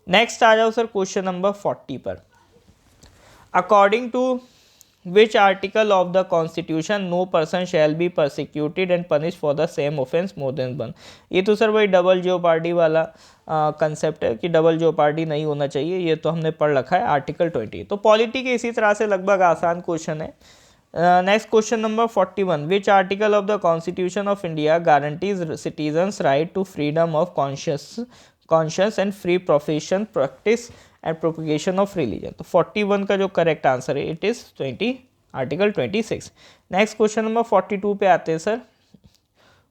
नेक्स्ट आ जाओ सर क्वेश्चन नंबर 40 पर। According to which article of the constitution no person shall be persecuted and punish for the same offence more than 1। ये तो सर वही डबल जेओपार्डी वाला कंसेप्ट है कि डबल जेओपार्डी नहीं होना चाहिए, ये तो हमने पढ़ रखा है आर्टिकल 20। तो पॉलिटी के इसी तरह से लगभग आसान क्वेश्चन है। Next question number 41, which article of the constitution of India guarantees citizens right to freedom of conscious and free profession practice and propagation of religion. तो 41 का जो करेक्ट आंसर है it is article 26। Next question number 42 पे आते हैं sir.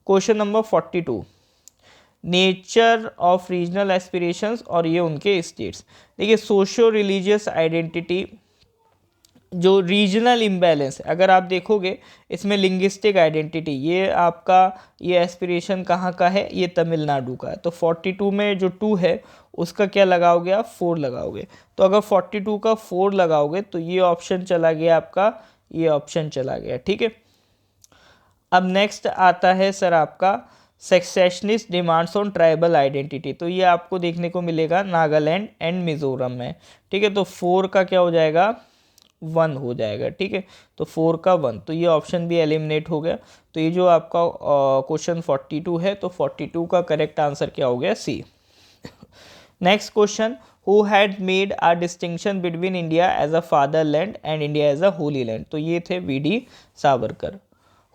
Question number 42, nature of regional aspirations और ये उनके स्टेट्स। देखिए सोशियो रिलीजियस आइडेंटिटी, जो रीजनल इम्बैलेंस, अगर आप देखोगे इसमें लिंग्विस्टिक आइडेंटिटी, ये आपका ये एस्पिरेशन कहाँ का है, ये तमिलनाडु का है। तो 42 में जो 2 है उसका क्या लगाओगे आप, 4 लगाओगे। तो अगर 42 का 4 लगाओगे तो ये ऑप्शन चला गया आपका, ये ऑप्शन चला गया, ठीक है। अब नेक्स्ट आता है सर आपका secessionist demands on tribal identity. तो ये आपको देखने को मिलेगा नागालैंड एंड मिजोरम में, ठीक है। तो 4 का क्या हो जाएगा, 1 हो जाएगा, ठीक है। तो 4 का 1, तो ये ऑप्शन भी एलिमिनेट हो गया। तो ये जो आपका क्वेश्चन 42 है, तो 42 का करेक्ट आंसर क्या हो गया, C. Next question, who had made a distinction between India as a fatherland and India as a holy land. तो ये थे V D. Savarkar.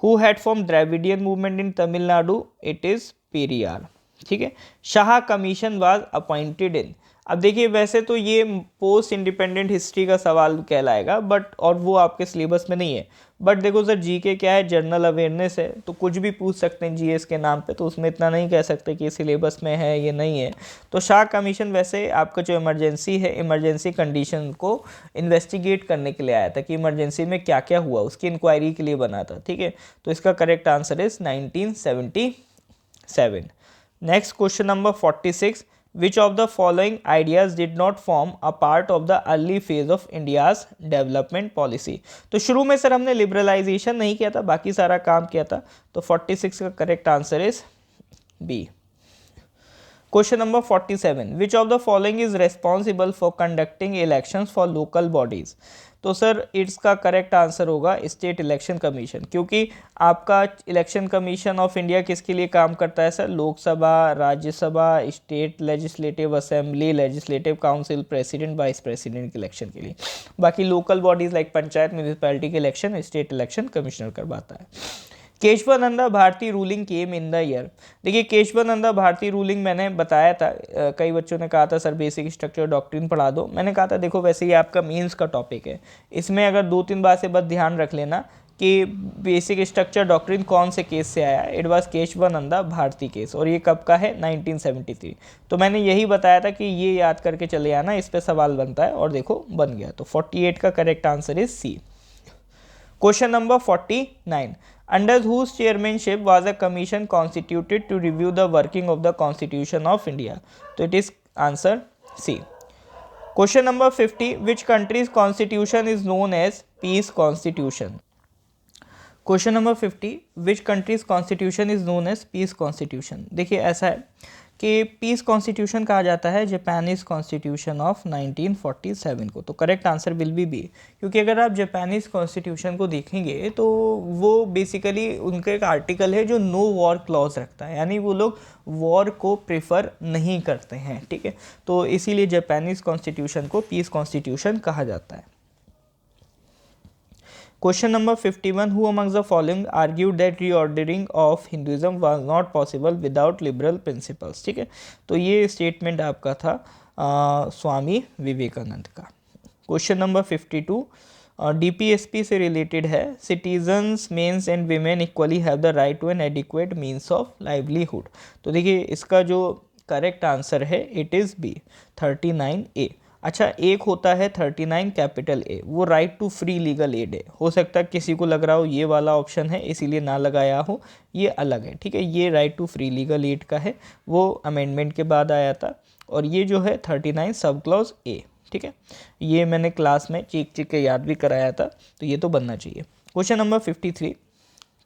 Who had form Dravidian movement in Tamil Nadu, it is Periyar, ठीक है। Shah commission was appointed in. अब देखिए वैसे तो ये पोस्ट इंडिपेंडेंट हिस्ट्री का सवाल कहलाएगा, बट और वो आपके सिलेबस में नहीं है, बट देखो सर जीके क्या है, जनरल अवेयरनेस है, तो कुछ भी पूछ सकते हैं जीएस के नाम पे, तो उसमें इतना नहीं कह सकते कि सिलेबस में है ये नहीं है। तो शाह कमीशन वैसे आपका जो इमरजेंसी है, इमरजेंसी कंडीशन को इन्वेस्टिगेट करने के लिए आया था कि इमरजेंसी में क्या क्या हुआ, उसकी इंक्वायरी के लिए बना था, ठीक है। तो इसका correct answer is 1977। Next question number 46, which of the following ideas did not form a part of the early phase of India's development policy। तो शुरू में सर हमने लिबरलाइजेशन नहीं किया था, बाकी सारा काम किया था। तो 46 का correct answer is B. Question number 47, which of the following is responsible for conducting elections for local bodies. तो सर इसका करेक्ट आंसर होगा स्टेट इलेक्शन कमीशन, क्योंकि आपका इलेक्शन कमीशन ऑफ इंडिया किसके लिए काम करता है sir, Lok Sabha, Rajya Sabha, state legislative assembly, legislative council, president, vice president के इलेक्शन के लिए। बाकी local bodies like panchayat, municipality के इलेक्शन स्टेट इलेक्शन कमिश्नर करवाता है। Kesavananda Bharati ruling came in the year. देखिए केशवानंदा भारती रूलिंग मैंने बताया था, कई बच्चों ने कहा था सर बेसिक स्ट्रक्चर डॉक्ट्रिन पढ़ा दो। मैंने कहा था देखो वैसे ये आपका मीन्स का टॉपिक है, इसमें अगर 2-3 बार से बस ध्यान रख लेना कि बेसिक स्ट्रक्चर डॉक्ट्रिन कौन से केस से आया, it was Kesavananda Bharati case, और ये कब का है, 1973। तो मैंने यही बताया था कि ये याद करके चले आना, इस पर सवाल बनता है, और देखो बन गया। तो 48 का correct answer is C. Question number 49, under whose chairmanship was a commission constituted to review the working of the Constitution of India? So it is answer C. Question number 50, which country's constitution is known as peace constitution? Question number 50, which country's constitution is known as peace constitution? देखिए ऐसा है कि पीस कॉन्स्टिट्यूशन कहा जाता है जापानीज कॉन्स्टिट्यूशन ऑफ 1947 को। तो करेक्ट आंसर विल बी, क्योंकि अगर आप जापानीज कॉन्स्टिट्यूशन को देखेंगे तो वो बेसिकली उनका एक आर्टिकल है जो नो वॉर क्लॉज रखता है, यानी वो लोग वॉर को प्रेफर नहीं करते हैं, ठीक है। तो इसीलिए जापानीज कॉन्स्टिट्यूशन को पीस कॉन्स्टिट्यूशन कहा जाता है। Question number 51, who amongst the following argued that reordering of Hinduism was not possible without liberal principles? ठीक है, तो ये स्टेटमेंट आपका था स्वामी विवेकानंद का। क्वेश्चन नंबर 52, DPSP से रिलेटेड है, citizens men's and women equally have the right to an adequate means of livelihood. तो देखिए इसका जो करेक्ट आंसर है इट इज़ बी 39A। अच्छा, एक होता है 39 कैपिटल ए, वो right to free legal aid है। हो सकता है किसी को लग रहा हो ये वाला ऑप्शन है इसीलिए ना लगाया हो, ये अलग है, ठीक है। ये right to free legal aid का है, वो अमेंडमेंट के बाद आया था। और ये जो है 39 सब क्लॉज ए, ठीक है। ये मैंने क्लास में चीख चीख के याद भी कराया था, तो ये तो बनना चाहिए। क्वेश्चन नंबर 53,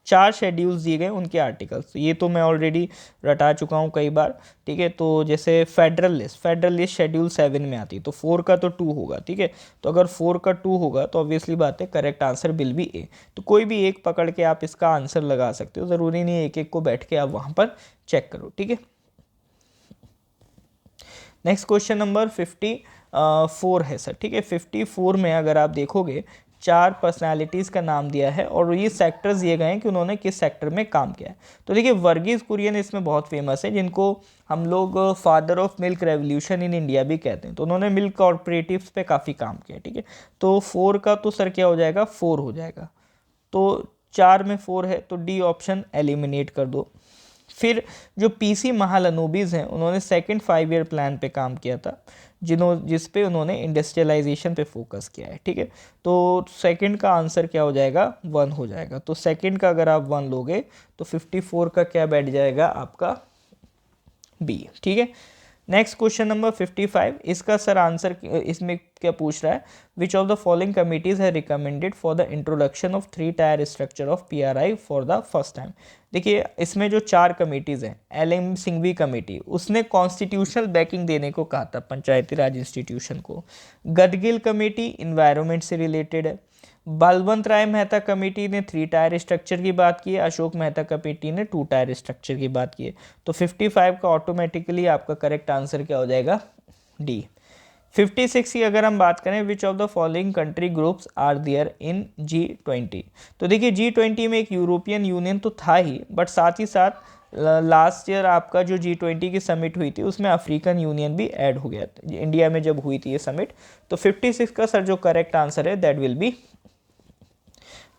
4 शेड्यूल्स दिए गए उनके आर्टिकल्स, तो ये तो मैं ऑलरेडी रटा चुका हूँ कई बार, ठीक है। तो जैसे फेडरल लिस्ट शेड्यूल 7 में आती है, तो 4 का तो 2 होगा, ठीक है। तो अगर 4 का 2 होगा तो ऑब्वियसली बात है करेक्ट आंसर विल बी ए। तो कोई भी एक पकड़ के आप इसका आंसर लगा सकते हो, ज़रूरी नहीं है एक एक को बैठ के आप वहाँ पर चेक करो, ठीक है। नेक्स्ट क्वेश्चन नंबर 54 है सर, ठीक है। 54 में अगर आप देखोगे 4 पर्सनालिटीज़ का नाम दिया है और ये सेक्टर्स दिए गए हैं कि उन्होंने किस सेक्टर में काम किया है। तो देखिए वर्गीज़ कुरियन इसमें बहुत फेमस है, जिनको हम लोग father of milk revolution in India भी कहते हैं। तो उन्होंने मिल्क कॉर्पोरेटिव्स पे काफ़ी काम किया, ठीक है। तो 4 का तो सर क्या हो जाएगा, 4 हो जाएगा। तो 4 में 4 है तो डी ऑप्शन एलिमिनेट कर दो। फिर जो पीसी महालनोबिस हैं उन्होंने सेकंड 5 ईयर प्लान पे काम किया था, जिस पे उन्होंने इंडस्ट्रियलाइजेशन पे फोकस किया है, ठीक है। तो सेकंड का आंसर क्या हो जाएगा, 1 हो जाएगा। तो सेकंड का अगर आप 1 लोगे तो 54 का क्या बैठ जाएगा आपका, बी, ठीक है। नेक्स्ट क्वेश्चन नंबर 55, इसका सर आंसर इसमें क्या पूछ रहा है, which of the following committees है recommended for the introduction of 3 tier structure of PRI for the first time. देखिए इसमें जो 4 कमिटीज़ हैं, LM सिंघवी कमेटी, उसने कॉन्स्टिट्यूशनल बैकिंग देने को कहा था पंचायती राज इंस्टीट्यूशन को। गडगिल कमेटी इन्वायरमेंट से रिलेटेड है। बलवंत राय मेहता कमेटी ने 3 टायर स्ट्रक्चर की बात की है, अशोक मेहता कमेटी ने 2 टायर स्ट्रक्चर की बात की है। तो 55 का ऑटोमेटिकली आपका करेक्ट आंसर क्या हो जाएगा, डी। 56 की अगर हम बात करें, which of the following country groups are there in G20। तो देखिए G20 में एक यूरोपियन यूनियन तो था ही, बट साथ ही साथ लास्ट ईयर आपका जो G20 की समिट हुई थी उसमें अफ्रीकन यूनियन भी ऐड हो गया था, इंडिया में जब हुई थी ये समिट। तो 56 का सर जो करेक्ट आंसर है that will be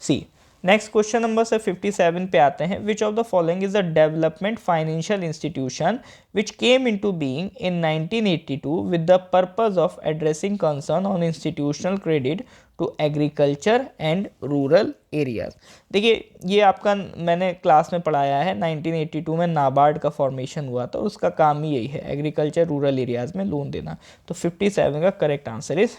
C. Next question number sir 57 पे आते हैं, which of the following is the development financial institution which came into being in 1982 with the purpose of addressing concern on institutional credit to agriculture and rural areas. देखिए ये आपका मैंने क्लास में पढ़ाया है, 1982 में नाबार्ड का फॉर्मेशन हुआ था, उसका काम ही यही है एग्रीकल्चर रूरल एरियाज में लोन देना। तो 57 का correct answer is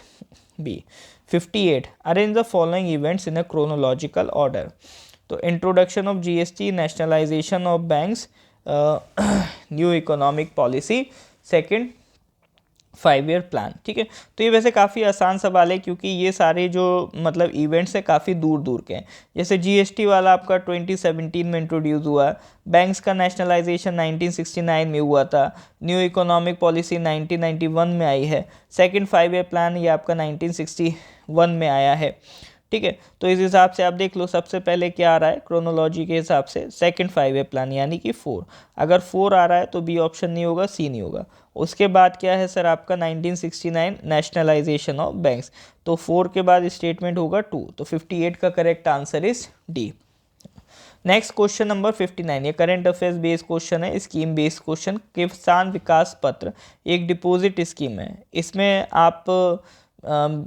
B. 58, arrange the following events in a chronological order. तो introduction of GST, nationalisation of banks, new economic policy, second 5 year plan, ठीक है। तो ये वैसे काफ़ी आसान सवाल है क्योंकि ये सारे जो मतलब इवेंट्स हैं काफ़ी दूर दूर के हैं। जैसे GST वाला आपका 2017 में इंट्रोड्यूस हुआ, बैंक्स का नेशनलाइजेशन 1969 में हुआ था, न्यू इकोनॉमिक पॉलिसी 1991 में आई है, सेकंड 5 ईयर प्लान ये आपका 1961 में आया है, ठीक है। तो इस हिसाब से आप देख लो सबसे पहले क्या आ रहा है क्रोनोलॉजी के हिसाब से, सेकंड 5 ईयर प्लान यानी कि 4। अगर 4 आ रहा है तो बी ऑप्शन नहीं होगा, सी नहीं होगा। उसके बाद क्या है सर आपका 1969 नेशनलाइजेशन ऑफ बैंक्स। तो 4 के बाद स्टेटमेंट होगा 2। तो 58 का correct answer is D. Next question number 59, ये करंट अफेयर्स बेस्ड क्वेश्चन है, स्कीम बेस्ड क्वेश्चन। किसान विकास पत्र एक डिपॉजिट स्कीम है, इसमें आप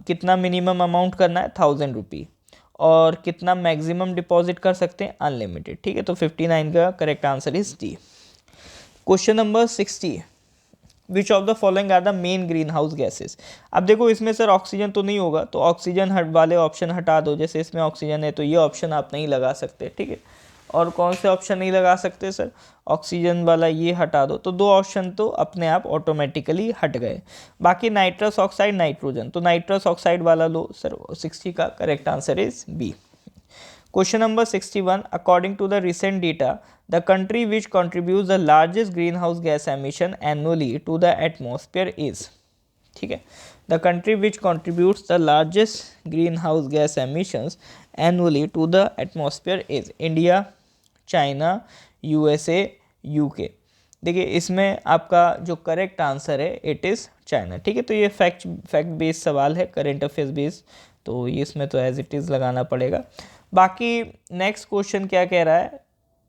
कितना मिनिमम अमाउंट करना है 1000 रुपी, और कितना मैक्सिमम डिपॉजिट कर सकते हैं अनलिमिटेड, ठीक है। तो 59 का correct answer is D. Question number 60, which of the following are the main green house gases. अब देखो इसमें सर ऑक्सीजन तो नहीं होगा, तो ऑक्सीजन हट वाले ऑप्शन हटा दो, जैसे इसमें ऑक्सीजन है तो ये ऑप्शन आप नहीं लगा सकते, ठीक है। और कौन से ऑप्शन नहीं लगा सकते सर, ऑक्सीजन वाला ये हटा दो, तो 2 ऑप्शन तो अपने आप ऑटोमेटिकली हट गए। बाकी नाइट्रस ऑक्साइड, नाइट्रोजन, तो नाइट्रस ऑक्साइड वाला लो सर। 60 का correct answer is B. Question number 61, according to the recent data, the country which contributes the largest greenhouse gas emission annually to the atmosphere is, ठीक है। The country which contributes the largest greenhouse gas emissions annually to the atmosphere is India, China, USA, UK। देखिए इसमें आपका जो करेक्ट आंसर है इट इज़ चाइना। ठीक है, तो ये फैक्ट बेस्ड सवाल है, करेंट अफेयर्स बेस्ड, तो ये इसमें तो एज इट इज़ लगाना पड़ेगा। बाकी नेक्स्ट क्वेश्चन क्या कह रहा है,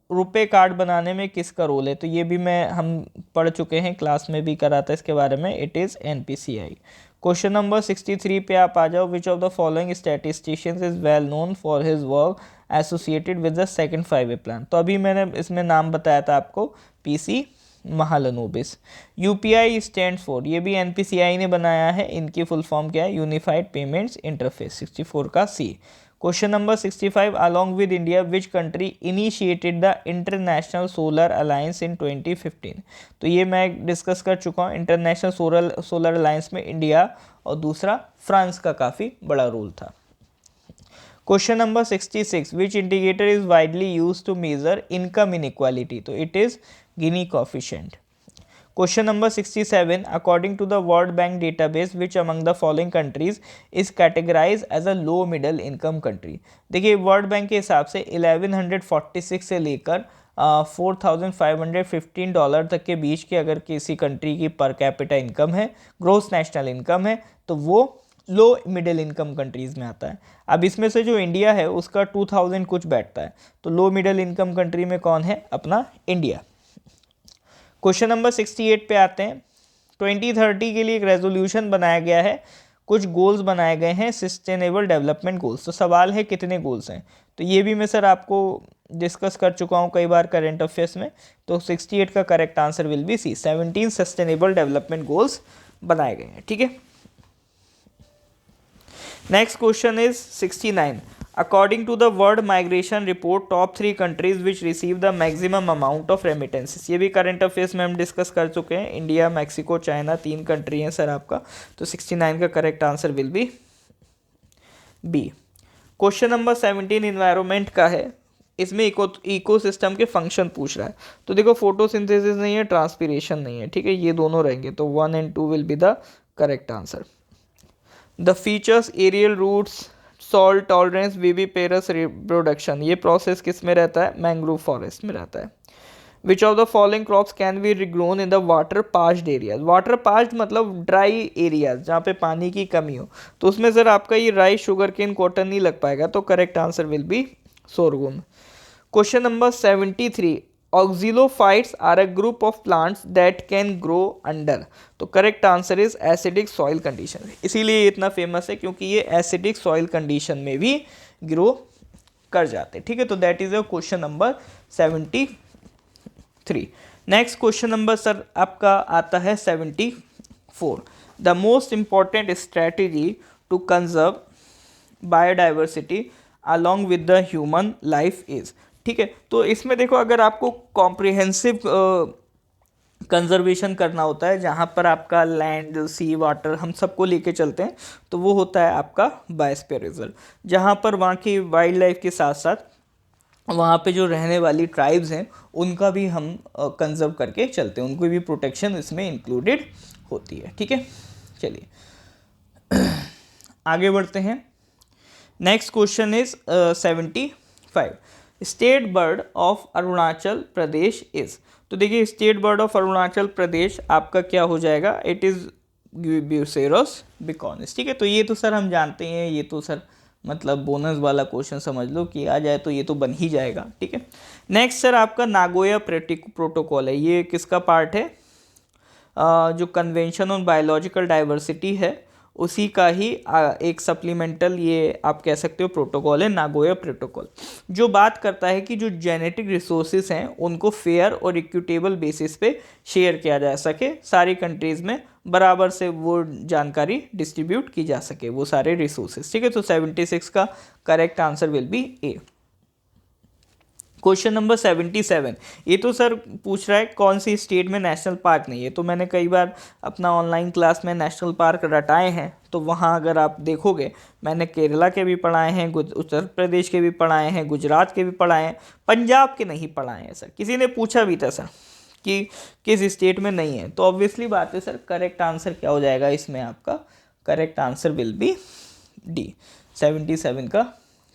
रुपए कार्ड बनाने में किसका रोल है, तो ये भी हम पढ़ चुके हैं, क्लास में भी करा था इसके बारे में, it is NPCI। Question number 63 पे आप आ जाओ, विच of the following statisticians is well known for his work associated with the second 5 plan. तो अभी मैंने इसमें नाम बताया था आपको, PC Mahalanobis. UPI stand for, ये भी NPCI ने बनाया है, इनकी फुल फॉर्म क्या है, यूनिफाइड पेमेंट्स इंटरफेस। 64 का C। Question number 65, along with India which country initiated the international solar alliance in 2015। तो ये मैं डिस्कस कर चुका हूँ, इंटरनेशनल सोलर अलायंस में इंडिया और दूसरा फ्रांस का काफ़ी बड़ा रोल था। Question number 66, which indicator is widely use to measure income inequality, तो it is Gini coefficient. Question number 67, according to the World Bank database, which among the following countries is categorized as a low middle income country। देखिए वर्ल्ड बैंक के हिसाब से 1146 से लेकर $4,515 तक के बीच की अगर किसी कंट्री की पर कैपिटा इनकम है, ग्रोस नेशनल इनकम है, तो वो लो मिडिल इनकम कंट्रीज़ में आता है। अब इसमें से जो इंडिया है उसका 2000 कुछ बैठता है, तो लो मिडिल इनकम कंट्री में कौन है, अपना इंडिया। क्वेश्चन नंबर 68 पे आते हैं। 2030 के लिए एक रेजोल्यूशन बनाया गया है, कुछ गोल्स बनाए गए हैं, सस्टेनेबल डेवलपमेंट गोल्स। तो सवाल है कितने गोल्स हैं, तो ये भी मैं सर आपको डिस्कस कर चुका हूँ कई बार करेंट अफेयर्स में। तो 68 का correct answer will be C, 17 sustainable development goals बनाए गए हैं। ठीक है, next question is 69, according to the world migration report top 3 countries which receive the maximum amount of remittances. ये भी करंट अफेयर्स में हम डिस्कस कर चुके हैं, इंडिया, मैक्सिको, चाइना, 3 कंट्री हैं सर आपका। तो 69 का correct answer will B B। Question number 17 environment का है, इसमें इकोसिस्टम के फंक्शन पूछ रहा है। तो देखो फोटोसिंथेसिस नहीं है, ट्रांसपिरेशन नहीं है, ठीक है, ये दोनों रहेंगे, तो 1 and 2 will be the correct answer. The features aerial roots salt tolerance viviparous reproduction, ये प्रोसेस किस में रहता है, मैंग्रोव फॉरेस्ट में रहता है। Which of the following crops can be regrown in the water passed areas, water passed मतलब ड्राई एरियाज जहाँ पे पानी की कमी हो, तो उसमें सर आपका ये राइस, शुगर केन, कॉटन नहीं लग पाएगा, तो correct answer will be sorghum. Question number 73, oxylophytes are a group of plants that can grow under, तो correct answer is acidic soil condition. इसीलिए इतना फेमस है क्योंकि ये एसिडिक सॉइल कंडीशन में भी ग्रो कर जाते हैं। ठीक है, तो that is a question number 73। Next question number sir आपका आता है 74, the most important strategy to conserve biodiversity along with the human life is. ठीक है, तो इसमें देखो अगर आपको कॉम्प्रिहेंसिव कंजर्वेशन करना होता है, जहाँ पर आपका लैंड, सी, वाटर हम सबको लेके चलते हैं, तो वो होता है आपका बायोस्फीयर रिजर्व, जहाँ पर वहाँ की वाइल्ड लाइफ के साथ साथ वहाँ पे जो रहने वाली ट्राइब्स हैं उनका भी हम कंजर्व करके चलते हैं, उनको भी प्रोटेक्शन इसमें इंक्लूडेड होती है। ठीक है, चलिए आगे बढ़ते हैं। Next question is 75, state bird of Arunachal Pradesh is. तो देखिए state bird of Arunachal Pradesh आपका क्या हो जाएगा, इट इज़ ब्यूसेरस बिकॉनिस। ठीक है, तो ये तो सर हम जानते हैं, ये तो सर मतलब बोनस वाला क्वेश्चन समझ लो कि आ जाए तो ये तो बन ही जाएगा। ठीक है, नेक्स्ट सर आपका नागोया प्रोटोकॉल है, ये किसका पार्ट है, जो कन्वेंशन ऑन बायोलॉजिकल डाइवर्सिटी है उसी का ही एक सप्लीमेंटल, ये आप कह सकते हो प्रोटोकॉल है, नागोया प्रोटोकॉल, जो बात करता है कि जो जेनेटिक रिसोर्सेज हैं उनको फेयर और इक्विटेबल बेसिस पे शेयर किया जा सके, सारी कंट्रीज़ में बराबर से वो जानकारी डिस्ट्रीब्यूट की जा सके, वो सारे रिसोर्सेज। ठीक है, तो 76 का correct answer will B A। Question number 77, ये तो सर पूछ रहा है कौन सी स्टेट में नेशनल पार्क नहीं है। तो मैंने कई बार अपना ऑनलाइन क्लास में नेशनल पार्क रटाए हैं, तो वहाँ अगर आप देखोगे मैंने केरला के भी पढ़ाए हैं, उत्तर प्रदेश के भी पढ़ाए हैं, गुजरात के भी पढ़ाए हैं, पंजाब के नहीं पढ़ाए हैं सर। किसी ने पूछा भी था सर कि किस स्टेट में नहीं है, तो ऑब्वियसली बात है सर करेक्ट आंसर क्या हो जाएगा इसमें, आपका correct answer will B D। 77 का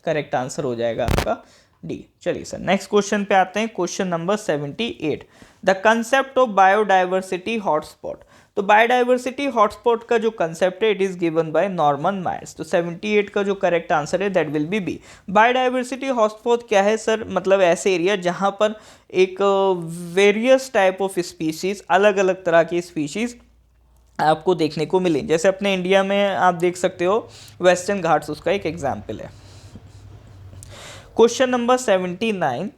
करेक्ट आंसर हो जाएगा आपका डी। चलिए सर नेक्स्ट क्वेश्चन पे आते हैं, question number 78, the concept of biodiversity hotspot. तो बायोडाइवर्सिटी हॉटस्पॉट का जो कंसेप्ट है it is given by Norman Myers. तो 78 का जो करेक्ट आंसर है that will be. Biodiversity hotspot क्या है सर? मतलब ऐसे एरिया जहां पर एक वेरियस टाइप ऑफ स्पीशीज, अलग अलग तरह की स्पीशीज आपको देखने को मिले। जैसे अपने इंडिया में आप देख सकते हो वेस्टर्न घाट्स उसका एक एग्जाम्पल है। Question number 79,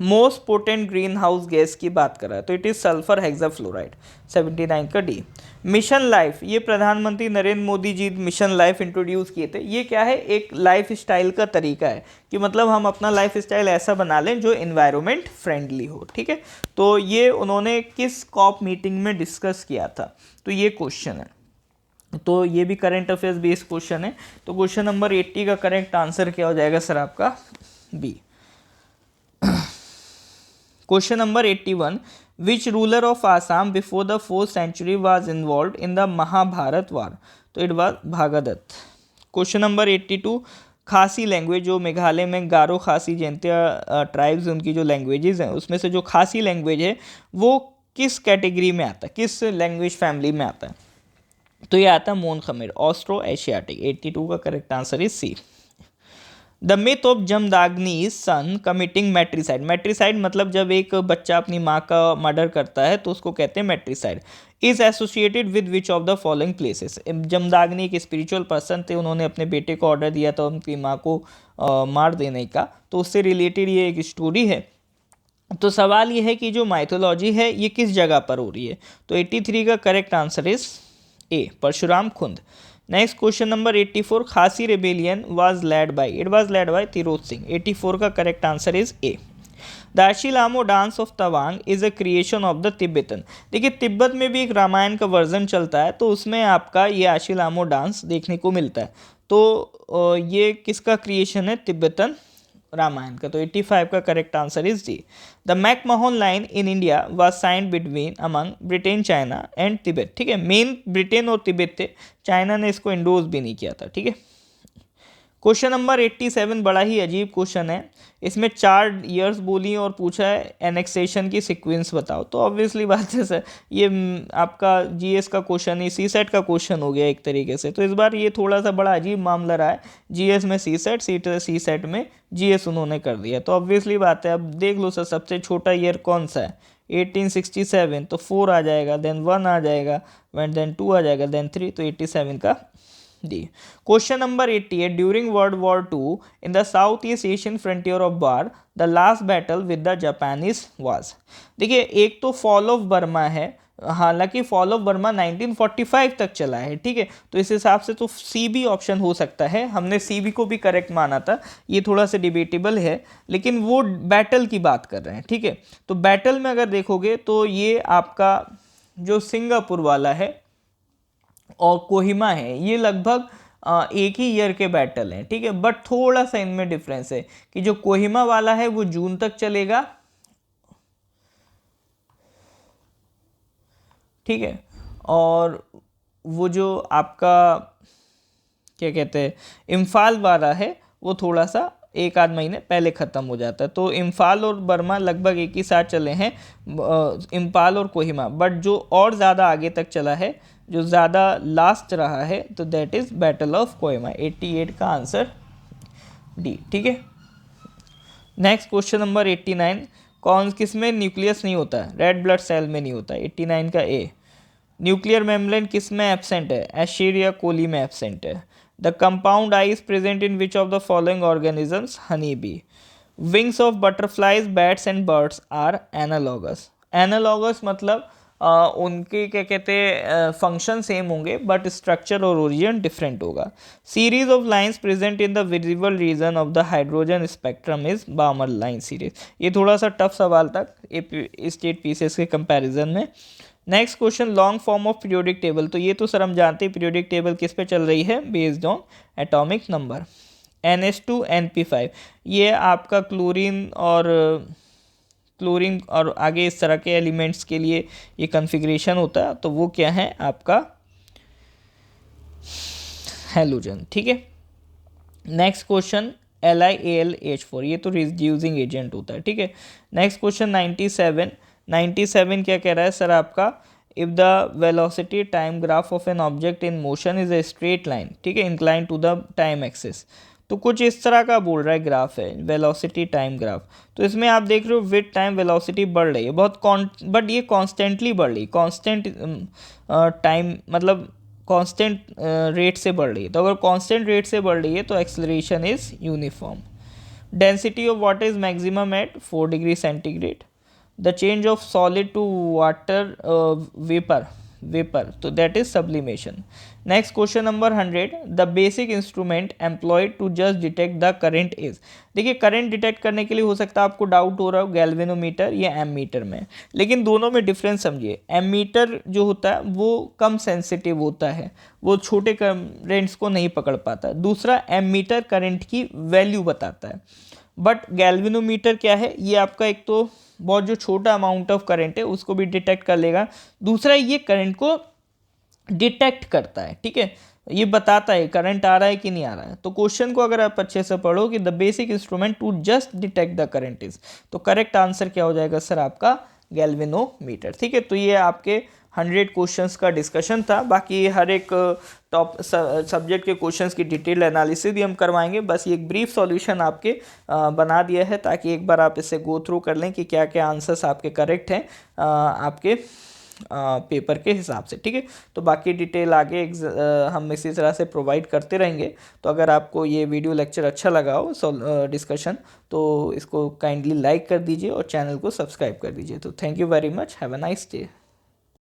most potent green house gas की बात कर रहा है, तो इट इज सल्फर हेक्साफ्लोराइड। 79 का डी। मिशन लाइफ, ये प्रधानमंत्री Narendra Modi ji mission life introduce किए थे। ये क्या है? एक लाइफ स्टाइल का तरीका है कि मतलब हम अपना लाइफ स्टाइल ऐसा बना लें जो एनवायरनमेंट फ्रेंडली हो। ठीक है, तो ये उन्होंने किस कॉप मीटिंग में डिस्कस किया था? तो ये क्वेश्चन है, तो ये भी करंट अफेयर्स बेस्ड क्वेश्चन है। तो क्वेश्चन नंबर 80 का करेक्ट आंसर क्या हो जाएगा सर आपका? B. Question number 81, which ruler of Assam before the 4th century was involved in the Mahabharata war? तो it was Bhagadatta. Question number 82, Khasi language, जो मेघालय में गारो खासी जयंतिया ट्राइब्स उनकी जो लैंग्वेजेस हैं उसमें से जो खासी लैंग्वेज है वो किस कैटेगरी में आता है, किस लैंग्वेज फैमिली में आता है? तो ये आता है मोन खमेर, ऑस्ट्रो एशियाटिक। 82 का correct answer is C. The myth of Jamadagni son committing matricide. Matricide मतलब जब एक बच्चा अपनी माँ का मर्डर करता है तो उसको कहते हैं matricide. Is associated with which of the following places. Jamadagni एक स्पिरिचुअल पर्सन थे, उन्होंने अपने बेटे को ऑर्डर दिया था उनकी माँ को मार देने का, तो उससे रिलेटेड ये एक स्टोरी है। तो सवाल ये है कि जो माइथोलॉजी है ये किस जगह पर हो रही है? तो 83 का correct answer is A, Parshuram Kund. Next question number 84, Khasi rebellion was led by? It was led by Tirot Singh. 84 का correct answer is A. The आशीलामो dance of Tawang is a creation of the Tibetan. देखिए तिब्बत में भी एक रामायण का वर्जन चलता है, तो उसमें आपका ये आशीलामो डांस देखने को मिलता है। तो ये किसका क्रिएशन है? तिब्बतन रामायण का। तो 85 का correct answer is D. The McMahon line in India was signed between among Britain, China and Tibet. ठीक है, मेन ब्रिटेन और तिब्बत थे, चाइना ने इसको इंडोर्स भी नहीं किया था। ठीक है, क्वेश्चन नंबर 87 बड़ा ही अजीब क्वेश्चन है। इसमें 4 ईयर्स बोली और पूछा है एनेक्सेशन की सीक्वेंस बताओ। तो ऑब्वियसली बात है सर, ये आपका जीएस का क्वेश्चन ही सी सेट का क्वेश्चन हो गया एक तरीके से। तो इस बार ये थोड़ा सा बड़ा अजीब मामला रहा है, जीएस में सी सेट में जीएस उन्होंने कर दिया। तो ऑब्वियसली बात है, अब देख लो सर सबसे छोटा ईयर कौन सा है? 1867, तो 4 आ जाएगा, देन 1 आ जाएगा, देन 2 आ जाएगा, देन 3, तो 87 का D. Question number 88, during world war 2 in the south east Asian frontier of bar the last battle with the Japanese was. देखिए एक तो फॉल ऑफ बर्मा है, हालांकि फॉल ऑफ बर्मा 1945 तक चला है। ठीक है, तो इस हिसाब से तो सी बी ऑप्शन हो सकता है, हमने सी बी को भी करेक्ट माना था, ये थोड़ा सा डिबेटेबल है, लेकिन वो बैटल की बात कर रहे हैं। ठीक है, तो बैटल में अगर देखोगे तो ये आपका जो सिंगापुर वाला है और कोहिमा है, ये लगभग एक ही ईयर के बैटल हैं। ठीक है, बट थोड़ा सा इनमें डिफरेंस है कि जो कोहिमा वाला है वो जून तक चलेगा। ठीक है, और वो जो आपका क्या कहते हैं इम्फाल वाला है वो थोड़ा सा 1 आध महीने पहले ख़त्म हो जाता है। तो इम्फाल और बर्मा लगभग एक ही साथ चले हैं, इम्फाल और कोहिमा, बट जो और ज़्यादा आगे तक चला है, जो ज़्यादा लास्ट रहा है, तो that is battle of Kohima. 88 का आंसर डी। ठीक है, नेक्स्ट क्वेश्चन नंबर 89, कौन किस में न्यूक्लियस नहीं होता है? रेड ब्लड सेल में नहीं होता है। 89 का ए। न्यूक्लियर मेम्ब्रेन किस में एब्सेंट है? एशेरिया कोली में एब्सेंट है। The compound eye is present in which of the following organisms? Honey bee. Wings of butterflies, bats and birds are analogous. Analogous मतलब उनके क्या कहते हैं फंक्शन सेम होंगे बट स्ट्रक्चर और ओरिजिन डिफरेंट होगा। Series of lines present in the visible region of the hydrogen spectrum is Balmer line series. ये थोड़ा सा टफ सवाल था स्टेट पीसेस के कंपैरिजन में। Next question, long form of periodic table. तो ये तो सर हम जानते हैं पीरियोडिक टेबल किस पे चल रही है? Based on atomic number. NH2 NP5, ये आपका क्लोरीन और आगे इस तरह के एलिमेंट्स के लिए ये कॉन्फ़िगरेशन होता है, तो वो क्या है आपका? हैलोजन। ठीक है, नेक्स्ट क्वेश्चन LiAlH4, ये तो रिड्यूसिंग एजेंट होता है, ठीक है। नेक्स्ट क्वेश्चन 97 क्या कह रहा है सर आपका, if the velocity time graph of an object in motion is a straight line, ठीक है, incline to the time axis. तो कुछ इस तरह का बोल रहा है ग्राफ है, वेलोसिटी टाइम ग्राफ। तो इसमें आप देख रहे हो विद टाइम वेलोसिटी बढ़ रही है बहुत बट ये कॉन्स्टेंटली बढ़ रही, कॉन्स्टेंट टाइम मतलब कांस्टेंट रेट से बढ़ रही है। तो अगर कांस्टेंट रेट से बढ़ रही है तो acceleration is uniform. Density of water is maximum at 4 degree centigrade. The change of solid to water vapour तो that is sublimation. Next question number 100, the basic instrument employed to just detect the current is. देखिए करंट डिटेक्ट करने के लिए हो सकता है आपको डाउट हो रहा हो गैल्वेनोमीटर या एमीटर में, लेकिन दोनों में डिफरेंस समझिए। एमीटर जो होता है वो कम सेंसिटिव होता है, वो छोटे करंट्स को नहीं पकड़ पाता। दूसरा एमीटर करंट की वैल्यू बताता है, बट गैल्वेनोमीटर क्या है, ये आपका एक तो बहुत जो छोटा अमाउंट ऑफ करंट है उसको भी डिटेक्ट कर लेगा, दूसरा ये करंट को डिटेक्ट करता है, ठीक है, ये बताता है करंट आ रहा है कि नहीं आ रहा है। तो क्वेश्चन को अगर आप अच्छे से पढ़ो कि the basic instrument to just detect the current is, तो करेक्ट आंसर क्या हो जाएगा सर आपका गैल्वेनोमीटर, ठीक है। तो ये आपके 100 क्वेश्चंस का डिस्कशन था। बाकी हर एक टॉप सब्जेक्ट के क्वेश्चंस की डिटेल एनालिसिस भी हम करवाएंगे, बस ये एक ब्रीफ सॉल्यूशन आपके बना दिया है ताकि एक बार आप इसे गो थ्रू कर लें कि क्या क्या आंसर्स आपके करेक्ट हैं आपके पेपर के हिसाब से, ठीक है। तो बाकी डिटेल आगे हम इसी तरह से प्रोवाइड करते रहेंगे। तो अगर आपको ये वीडियो लेक्चर अच्छा लगा हो डिस्कशन, तो इसको काइंडली लाइक कर दीजिए और चैनल को सब्सक्राइब कर दीजिए। तो thank you very much, have a nice day.